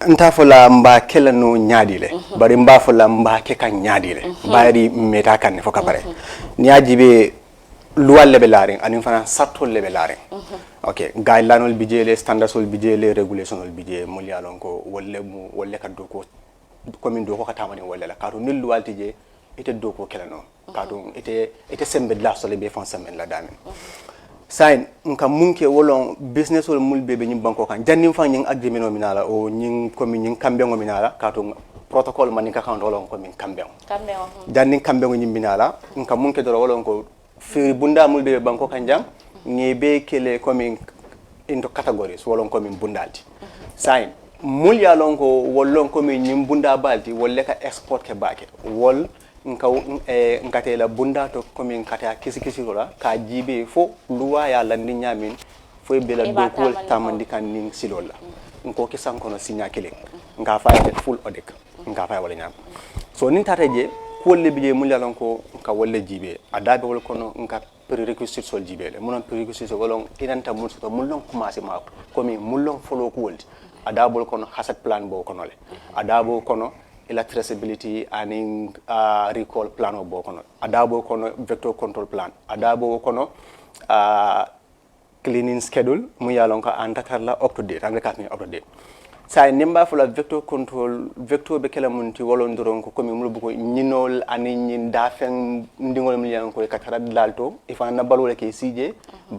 Nta fola mba kela no nyaadile bari mba fola mba ke kan nyaadile bari meta kan fo ka pare nyajibe luwal lebe laring anin fana satto lebe laring okay guideline ol bijele standards ol bijele regulation ol bije mul yalon ko wolle ka do ko commune do ko katamani wolle la kato nil luwal tije ite do ko kela no kato ite sembe la so lebe fon semen la damen sain nka munke wolon business wol mulbe be nyim banko kan jannim fa nying agreement nominala o nying komi nying kambe nominala kato protocol man ka kan wolon komi kambe jannim kambe nyim binala nka munke do wolon ko fi bunda mulbe be banko kan jam ngebe kele komi into categories wolon komi bundalti sain mul ya lon ko wolon komi nyim bunda balti wolle ka export ke bake wol nkate la bunda to komi nkata kisi rola ka jibe fo luwa ya landi nyamin fo be la do ko tamandi kan ning silola nko kisan kono sinya kile nga fa full odek nga fa wala nyam so nin tata je ko le biye mulalon ko nka wolle jibe adabe wol kono nka prerequisite sol jibe le monon prerequisite wolon inanta mun so mulon commencer ma komi mulon follow ko woldi adabol kono hasat plan bo kono le adabo kono ila traceability and recall plan o bo kono adabo kono vector control plan adabo kono cleaning schedule mu yalon ka antakarla up to date anga katni up to date say nimba fula vector control vector be kala munti wolon doron ko komi mul buko nyinol ani nyin dafen ndingol mi yan ko katara lalto ifa na balole ke sije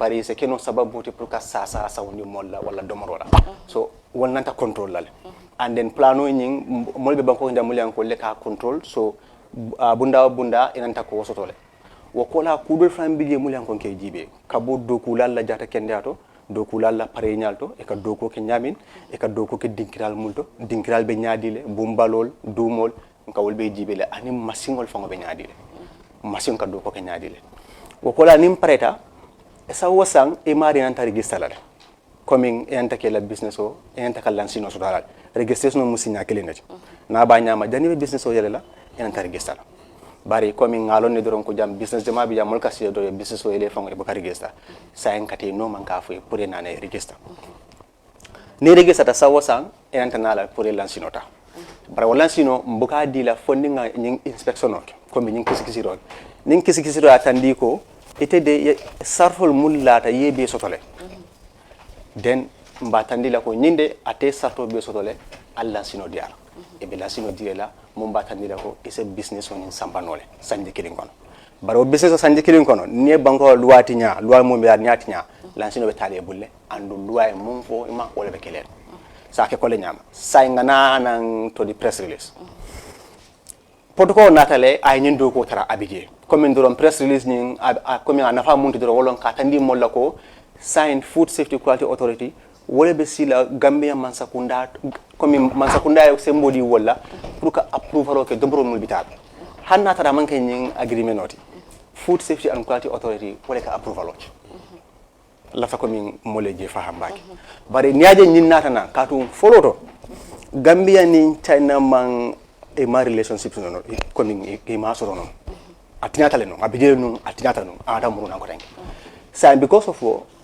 bari se keno sababu te pour ka sa woni molla wala domorola so won nanta control lale and then plano nyin molbe banko nda mulyan ko le ka control so bunda inanta ko wosotole wo kola kudol fam bije mulyan ko ke jibe kabo doku lalla jata kende ato doku lalla pare nyalto e ka doko ke nyamin e ka doko ke dinkiral multo dinkiral be nyaadile bumbalol dumol ka wolbe jibe le ani masingol fango be nyaadile masin ka doko ke nyaadile wo kola nim pareta e sa wasang e mari nan ta register la coming e anta ke la business o e anta ka lansino so dalal registration musinya kelinati na ba nyama jani business o yele la e anta register bari komi ngalon ne doron ko jam business jama bi jamol kasi do business o ele fango e baka register sa en kati no man ka fu pour na ne register ni register ta sawo sang e antanala pour lansino ta bara lansino mbuka di la fondinga nying inspection ok komi nying kisi ro ning kisi ro atandi ko ite de sarfol mullata yebe sotole den mbatandi la ko nyinde ate sarto be sotole lansino diala e be lansino diala mo mbatandi la ko ise business on sambanole sanje kilin kono baro business sanje kilin kono ne banko luwati nya luwa mo be nyati nya lansino be tale bulle andu luwa e mum fo ma wala be kelen sa ke kole nyama say ngana nan to di press release protocol natale ay nyindo ko tara abije comme ndorom press release ni comme ana fa munti doro wolon ka tandi molla ko sign food safety quality authority wala be sila Gambia mansakunda comme mansakunda yo sembodi wala pour ka approval ke dobro mul bital hanna tara manke nyin agreement noti food safety and quality authority wala ka approval la fa comme moleje faham baki bari niaje nyin natana katu foloto Gambia ni China man e ma relationship no comme e ma soro no atinyata le no abije no atinyata no ada muru na ko tangi sa because of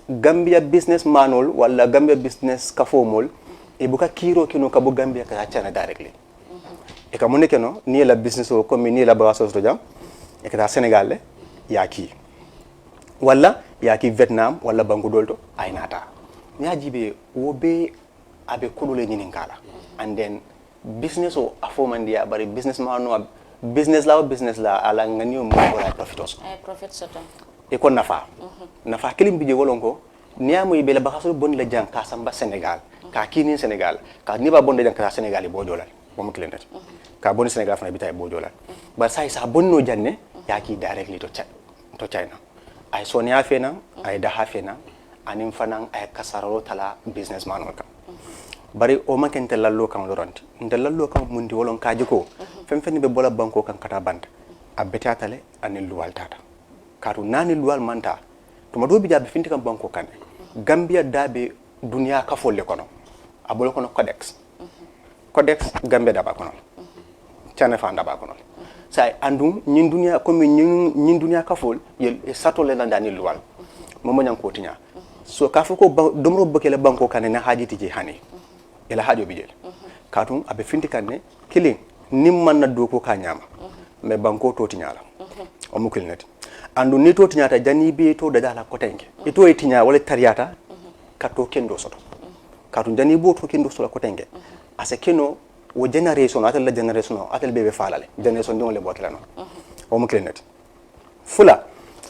Gambia business manual wala Gambia business kafomol e buka kiro kino kabo Gambia ka China directly e ka moneke no ni la business o comme ni la bawaso to jam e ka Senegal le yaki wala yaki Vietnam wala Bangudolto ay nata ni ajibe wobe abe kulule nyinin kala and then business o afomandia bari business manu business la ala ngani mo wala profitos ay profit soto e ko nafa kelim bije wolon ko niamo ibe la bakaso bon la jang ka samba Senegal ka kini Senegal ka ni ba bon de jang ka Senegal bo jolal bo mo kilenat ka bon Senegal fana bitay bo jolal ba say sa bonno janne yaki directly to China ay sonia fena ay da hafena anim fanan ay kasaro tala businessman waka bari o maken telallo kan loranti telallo kan mundi wolon kaji ko fenfeni be bola banko kan kata band abeti atale anil luwal tata katu nani luwal manta to mado bi jabe finti kan banko kan Gambia dabe dunia ka folle kono abolo kono codex Gambia daba kono China fa daba kono sai andum nyin dunia comme nyin dunia ka fol yel sato le nandani luwal momo nyang ko tinya so ka foko domro bokele banko kan na hajiti je hani ila hajo bijel katum abe finti kanne killing nimman na doko ka nyama me banko to tinyala o mukil net andu ni to tinyata jani be to da dala ko tenke ito e tinya wala tariyata ka to kendo soto katum jani bo to kendo soto ko tenke ase keno wo generation atal la generation atal bebe falale generation dum le botla no o mukil net fula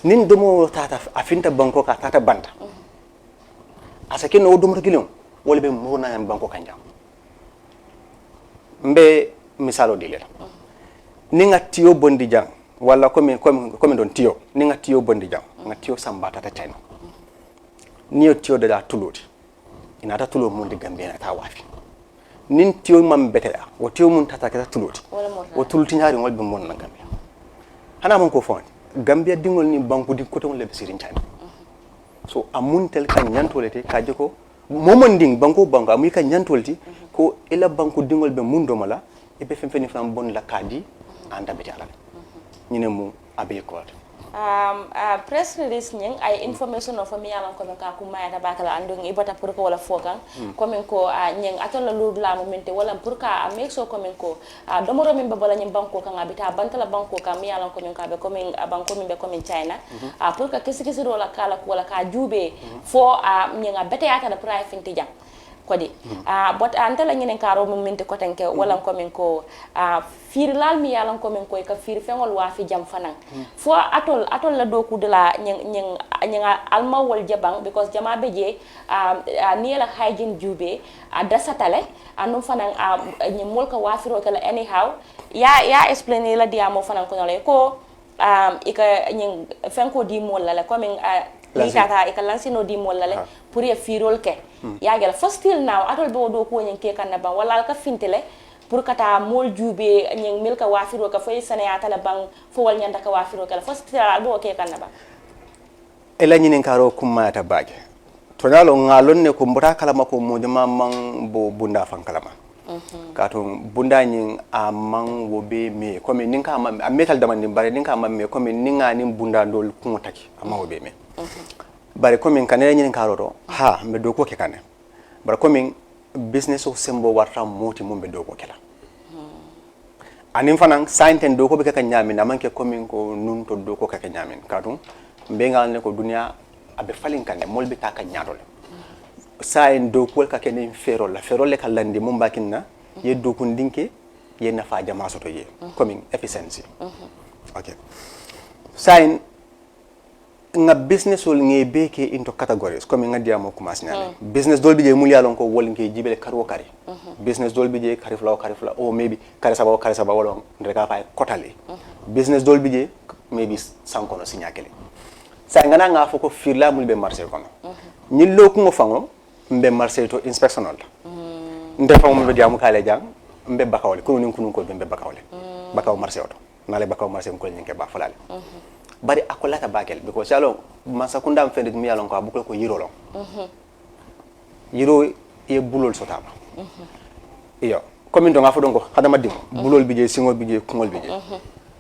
nin domo tata afinta banko ka tata banta ase keno o dum kilon wala be mona en banko kanjam mbe misalo dilela ninga tiyo bondi jang wala comme don tiyo ninga tiyo bondi jang nga tiyo sambata ta China niyo tiyo da tuloti ina ta tulo mun di Gambia na ta wafi nin tiyo mam betela o tiyo mun tata ka tuloti o tulti nyari ngol be mon na Gambia hana mon ko fon Gambia dingol ni banko di ko ton le besirin China so amun tel kan nyantolete kaje ko momonding banko amuy ka nyantolti ko ila banko dingol be mundo mala e be fenfeni fam bon la kadi anda be ala nyine mu abe ko press release nying ay information of mi yalan ko ka kuma ya bakala andung ibata pour ko wala fokan comme ko nying atola ludu la momente wala pour ka make so comme ko domoro min babala nyim banko kan abita bantala banko kan mi yalan ko ka be comme banko min be comme China pour ka kisi wala kala wala ka jube fo nyinga bete yata da pra finti jang kodi but antala nginen karo momente ko tanke wala comme ko fir lal mi yalan ko men koy ka fir fengol wa fi jam fanan fo atol la doku de la nyeng alma wol jabang because jama beje ni la hygiene jube da satale anum fanan nyem mol ka wa firo kala anyhow ya explain la dia mo fanan ko le ko ika nyeng fenko di mol la ko men li tata ika lansino di mol la pour ya firol ke ya gel first till now atol bo do ko nyen ke kan ba wala ka fintele pour kata mol jube nyeng milka wafiro ka foy sanayata la bang fo wal nyanda ka wafiro kala first bo ke kan ba ela nyinen karo kumata baage to nalo ngalon ne ko mbota kala mako mo jama man bo bunda fan kala ma kato bunda nyin a man wo be me ko me ninka ma metal dama ni bare ninka ma me ko me ninga ni bunda dol ko taki amma wo be me bare ko min kanere nyinen karo do ha me do ko ke kane bare ko min business o sembo warta moti mumbe do ko kala anim fanan sainten do ko be ka nyamin amanke ko min ko nun to do ko ka nyamin kato be ngal ne ko dunya abe falin kane molbe ta ka nyaadole sain do ko ka kene ferol la ferol le kalandi mum bakinna ye do ko ndinke ye nafa jama soto ye coming efficiency okay sain nga business wol nge beke into categories comme nga diamo commence nyame business dol bije mul yalon ko wol nge jibele karo kari business dol bije karifla o maybe karisa ba wala ndeka fay kotale business dol bije maybe sankono sinyakele sa ngana nga foko firla mul be marché kono nyillo ko ngo fango mbe marché to inspectional nde fango mbe diamu kale jang mbe bakawle ko nin kunun ko mbe bakawle bakaw marché oto nale bakaw marché ko nyinke ba falale bari akolata bakel because yalo masakunda am fendet mi yalon ko abukol ko yirolon yiro e bulol sotama iyo comme ndo ngafo donko hadama dim bulol bije singol bije kungol bije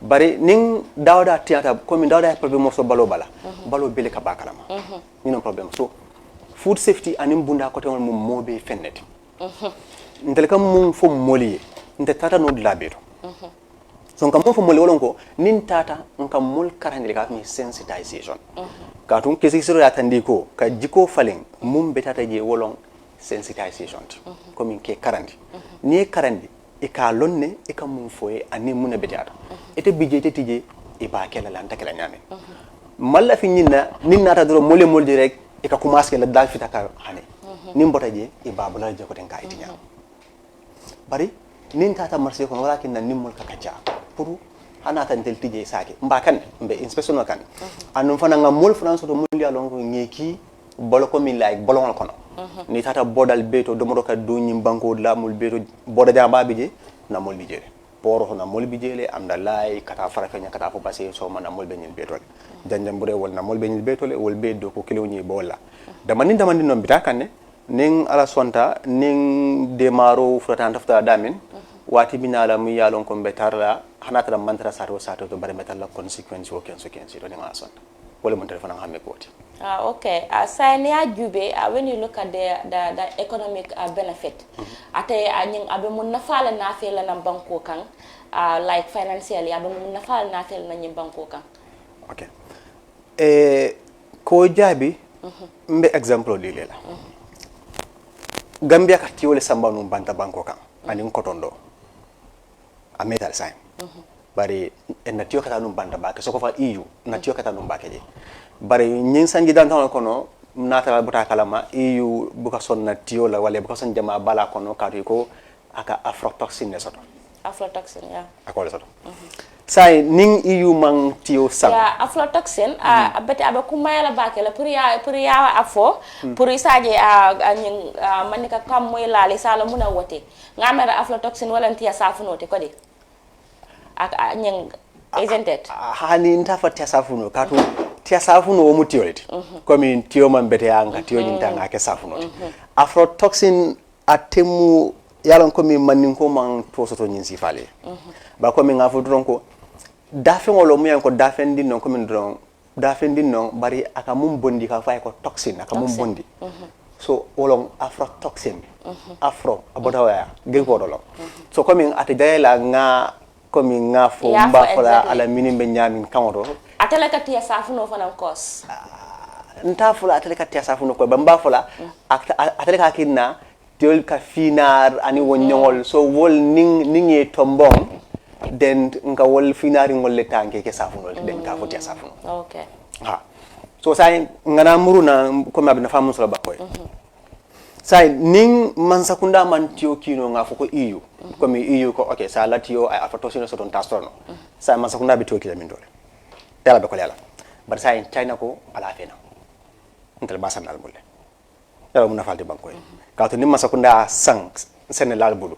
bari ning dawda tiata comme dawda problème mo so balo bele ka bakalama ni non problème so food safety anim bunda ko tawon mum mobe fennet ndel kam mum fo moliye nde tata no labeto so kam fo moli wolon ko nin tata ngam mol karande ka mi sensitization ka tun kesi siro ya tandi ko ka jiko falen mum betata je wolon sensitization ko min ke karandi ni karandi e ka lonne e kam mum foye ani mun betata ete bijete tije e ba kala lan takala nyame malla fi ninna ta dro mole moldi rek e ka commencer la dal fi taka hane nim bota je e babula je ko ten ka itinya bari nin tata marché ko wala kin nan nimmol ka kacha pour hana tan tel tije sake mba kan mbe inspection kan anum fana ngam mol france to mul ya lon ko ngeki bolo ko min like bolon kono ni tata bodal beto domoro ka do nyim banko lamul beto boda jamba bije na mol bije poro na mol bije le amda lay kata farafenya kata fo passé so man mol benyil beto janjam bure wol na mol benyil beto le wol bedo ko kilo nyi bolla damani non bita kanne ning ala sonta ning demaro fratan tafta damin wati binala mu yalon ko betarla hanata da mantra sato to bare metalla consequence o kenso do ninga sonta wala mun telefon hamme ko wati okay sania jube when you look at the economic benefit ate anying abe mun nafala na fela na banko kan like financially abe mun nafala na fela na nyim banko kan okay ko jabi mbe example li lela Gambia ka tiwole samba num banta banko kan anin kotondo a metal sign bari en natio kata num banta ba so ko fa EU natio kata num ba keje bari nyin sangi dan tan kono nata buta kalama EU buka son natio la wala buka son jama bala kono katu ko aka aflatoxin ne soto aflatoxin ya akole soto sai ning EU mang tio sang ya aflatoxin abete abe kumayala bakela pour ya afo pour isaje nyin manika kam moy lali sala muna wote ngamera aflatoxin wala ntia safunote kodi ak nyin isn't it hani ntafa tia safuno katu tia safuno wo mutioleti comme tio man bete anga tio nyintanga ke safuno aflatoxin atemu yalon komi manin ko man to soto nyin sifale ba komi ngafu dronko dafengolo mu yanko dafendi non ko min don dafendi non bari aka mum bondi ka fay ko toxine aka mum bondi so wolong aflatoxin afro abotawaya gego dolo so comme ate dayla nga comme nga fo mba fola ala minimbe nyamin kamoto atele ka tiya safuno fana kos nta fola atele ka tiya safuno ko bamba fola atele ka kinna tiol ka finar ani wonyol so wol ningi tombong den nga wol finari ngol le tanke ke safuno den ka fo tiya safuno okay ha so say ngana muruna comme abina famu sala bakoy say ning man sakunda man tiyo kino nga foko EU comme EU ko okay sa latio ay afatoshino so don tastrono say man sakunda bi tiyo kila min dole yalla be ko yalla bar say China ko ala fena ntel basan dal bulle yalla mun falti banko ka to nim man sakunda sang Senegal bulu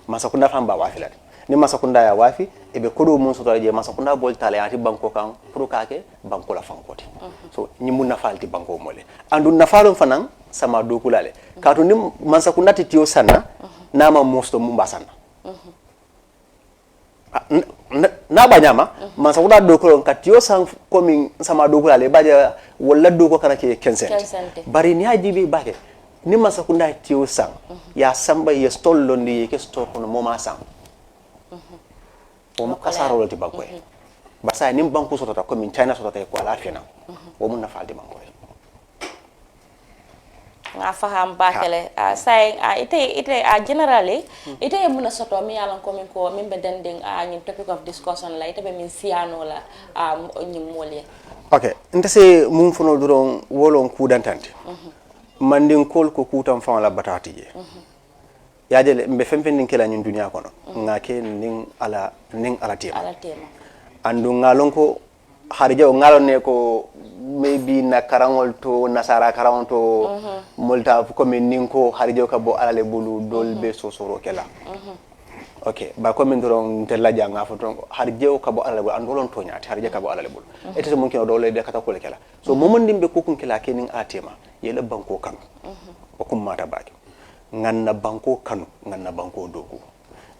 man sakunda famba wafi la ni man sakunda ya wafi e be kodo mun so to je man sakunda bol tale ati banko kan pour kake banko la fankoti so ni mun falti banko mole andu na falon fanan sama dokulale kato ni mansa kundati tiyo sana nama mosto mumba sana na banyama mansa kunda dokulo katiyo san komi sama dokulale baja wala doko kana ke kensente bari ni ajibi bake ni mansa kunda tiyo san ya samba ya stol londi ke stol kono moma san o mo kasaro loti banko basa ni banko sotota komi China sotota ko ala fena o mun na faldi banko nga faham bakele say ite generally ite muna soto mi yalan ko min be dending ñin topic of discussion la ite be min siano la ñim molye okay ndese mum fono duron wolon ku dantante mandin kol ko kutam fa la batati je yaade mbe femfen kela ñin duniya kono ngake ning ala tema andu ngalon ko harje o ngalon ne ko maybe na karangol to nasara karangol to multa ko min ninko harje ka bo alale bulu dolbe sosoro kela okay ba ko min doron tella janga foton harje ka bo alale bulu andolon to nyaati harje ka bo alale bulu etete mun kino dole de kata ko kela so momondin be ko kun kela kenin atema yele banko kan o kum mata baake nganna banko kanu nganna banko dogu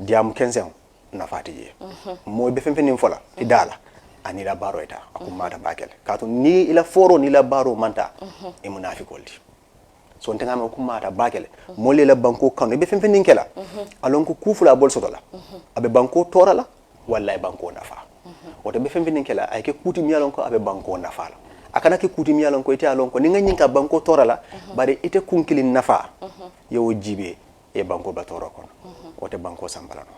diam 15 na fatije mo be femfenin fola idala ani la baro eta akumata bakele kato ni ila foro ni la baro manta e munafikoldi so ntenga ma akumata bakele molle la banko kanu be femfenin kela alon ko kufula bol sotola abe banko torala wallahi banko nafa woto be femfenin kela ay ke kuti mi alon ko abe banko nafa la akana ke kuti mi alon ko ite alon ko ni nga nyinka banko torala bare ite kunkilin nafa yo jibe e banko batoro kono woto banko sambalano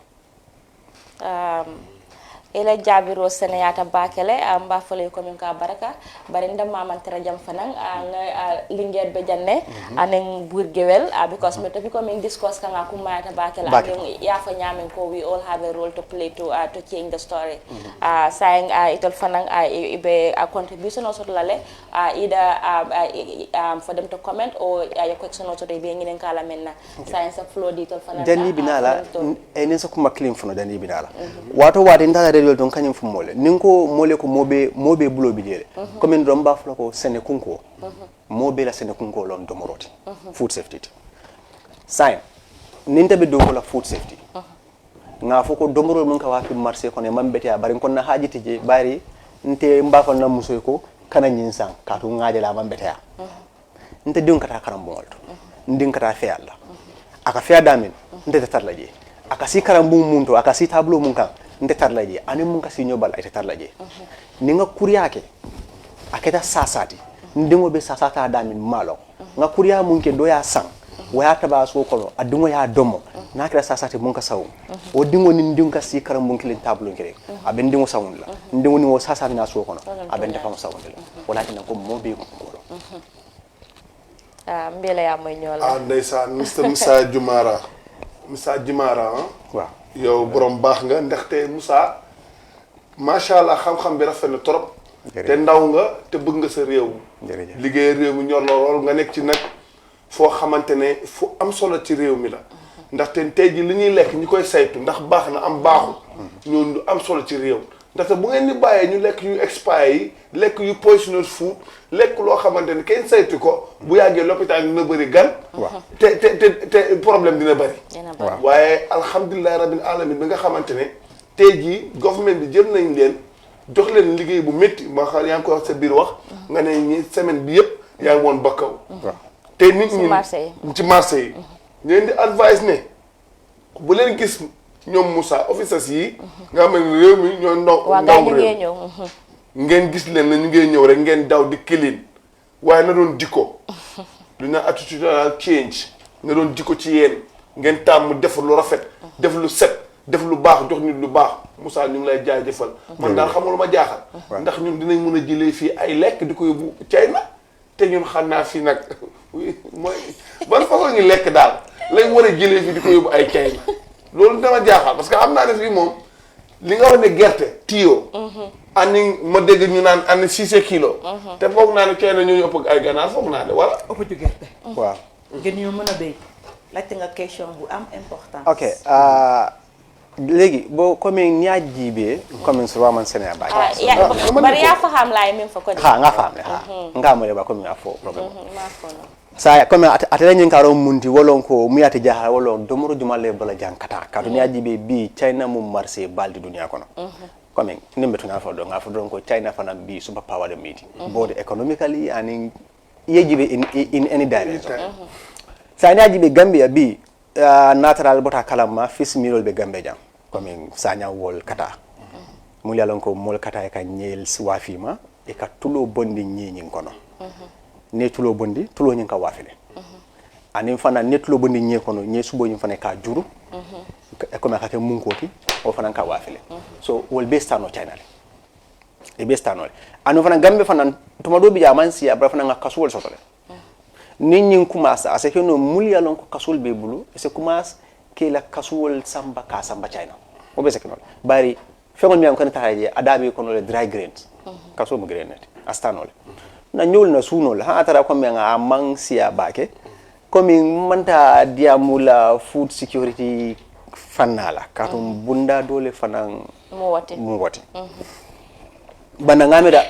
ila jabiro seneyata bakele mba fole ko min ka baraka bari ndam maman tara jam fanan nga linguer be janne anen burgewel because me to ko min discuss kan ko mayata bakele anen ya fa nyamen ko we all have a role to play to change the story saying itol fanan be a contribution also to lale either for them to comment or your question also they be nginen kala menna science flow ditol fanan dani binala enen so ko maklim funo dani binala wato wade ndala rediol don kanyum fu mole ninko mole ko mobe bulo bidele comme en domba flo ko sene kunko mobe la sene kunko lon domoroti food safety sai ninte be do ko la food safety nga foko domoro mun ka wafi marché ko ne mambete bari kon na hajiti je bari nte mbafal na musoy ko kana nyin san ka to ngaaje la mambete ya nte dun kata karam bolto ndin kata fe Allah aka fe damin nte tarla je aka si karam bu munto aka si tableau mun kan nte tarla je ani mun ka si nyobal ay tarla je ni nga kuriyake aketa sasati ndingo be sasata damin malo nga kuriya mun ke doya sang waya taba so ko adungo ya domo na kira sasati mun ka sawu o dingo ni ndinga si karam mun kilin tableau kire aben dingo sawun la ndingo ni wo sasati na so ko aben dafa sawun la wala tin ko mo be ko mbele ya moy ñola ndeysaan Moussa Dioumara wa yow borom baax nga ndaxte Moussa macha allah xam-xam bi rafet na trop te ndaw nga te bëgg nga sa réew liggéey réew mi ñor la lool nga nekk ci nag foo xamante ne fu am solo ci réew mi la ndaxte tey ji li ñuy lekk ñi koy saytu ndax baax na am baaxul ñoon du am solo ci réew ndaxte bu ngeen di bàyyee ñu lekk yu expire yi lekk yu poisonous food lekk loo xamante ne kenn saytu ko bu yàggee l'hôpital dina bëri gan te problème dina bëri waaye alhamdulilah rabbil alamin bi nga xamante ne tey jii government bi jël nañ leen jox leen liggéey bu métti ma xam yaa ngi ko wax sa biir wax nga ne ñi semaine bi yëpp yaa ngi woon bakkaw te nit ñi ci marché yi leen di advice ne bu leen gis ñoom Moussa officers yi nga xam ne réew mi ñooy ndaw réew ngeen gis leen na ñu ngee ñëw rek ngeen daw di clean waaye na doon jikko lu ñu naan attitudinal change na doon jikko ci yéen ngeen tàmm def lu rafet def lu set def lu baax jox nit lu baax Moussa ñu ngi lay jaajëfal man daal xam nga lu ma jaaxal ndax ñun dinañ mën a jëlee fii ay lekk di ko yóbbu China te ñun xam naa fii nag mooy ban façon ñu lekk daal lañ war a jëlee fii di ko yóbbu ay China loolu dama jaaxal parce que xam naa ne fii moom li nga wax ne gerte tiyo ani ma dégg ñu naan ani 6 kilos te foog naa ne China ñooñu ëpp ay ganaar foog naa ne wala ëpp ci gerte waaw gën ñoo mën a béy laajte nga question bu am importance ok léegi bo comme ñaajibe comme sur waman sene ba bari ya faham la min fa ko ha nga faham ha nga mo ba comme afo problème sa comme atela nyin karo mundi wolon ko muyati jaha wolon domoro jumalle bala jankata ka to ñaajibe bi China mum marché baldi dunia kono comme nimbe to nga fo don ko China fana bi super power the meeting both economically and yejibe in any direction sa ñaajibe Gambia bi natural bota kalama fis mirol be Gambia jam comme sanya wol kata mu yalon ko mol kata e ka nyel wafima e ka tulo bondi nyenyin kono ne tulo bondi tulo nyin ka wafile anim fana ne tulo bondi nye kono nye subo nyin fana ka juru e ko ma ka ke munkoti o fana ka wafile so wol be stano channel e be stano anu fana Gambe fana to mado bi jaman si abra fana nga kasuwol sotole nit ñi commence à ce que no mul yalon ko kasul be bulu e se commence ke la kasuwol samba ka samba China o be se kenol bari fengol mi am kan tahaje adabi ko no le dry grains kaso mo grenade astanol na ñol na sunol ha tara ko mi nga mang sia bake ko mi manta diamula food security fanala katum bunda dole fanan mo wati bana ngameda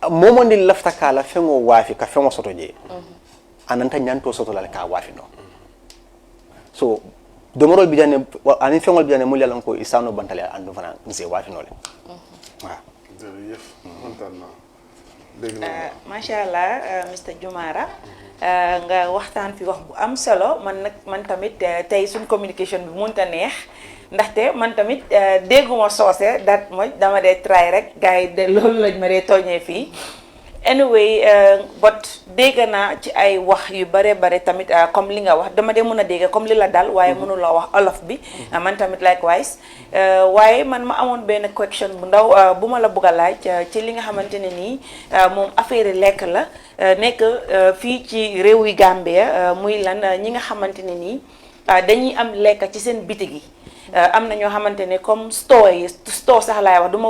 momondi lafta kala fengo wafi ka fengo soto je ananta nyanto soto la ka wafi no so domoro bidane ani fengol bidane mo yalan ko isano bantale andu fana nse wafi no le wa jërëjëf kontaan naa macha allah Mr Jumara nga waxtaan fi wax bu am solo man tamit tey suñ communication bi mënta neex ndaxte man tamit dégguma soose dat mooy dama dee try rek gars yi de loolu lañ ma dee tooñee fii anyway but dégg naa ci ay wax yu bare tamit comme li nga wax dama dee mën a dégg comme li la dal waaye mënuloo wax olof bi man tamit likewise waaye man ma amoon benn question bu ndaw bu ma la bëgg a laaj ci li nga xamante ne nii moom affaire lekk la nekk fii ci réew yi Gambia muy lan ñi nga xamante ne nii dañuy am lekk ci seen bitig yi am na ñoo xamante ne comme store sax laay wax du ma wax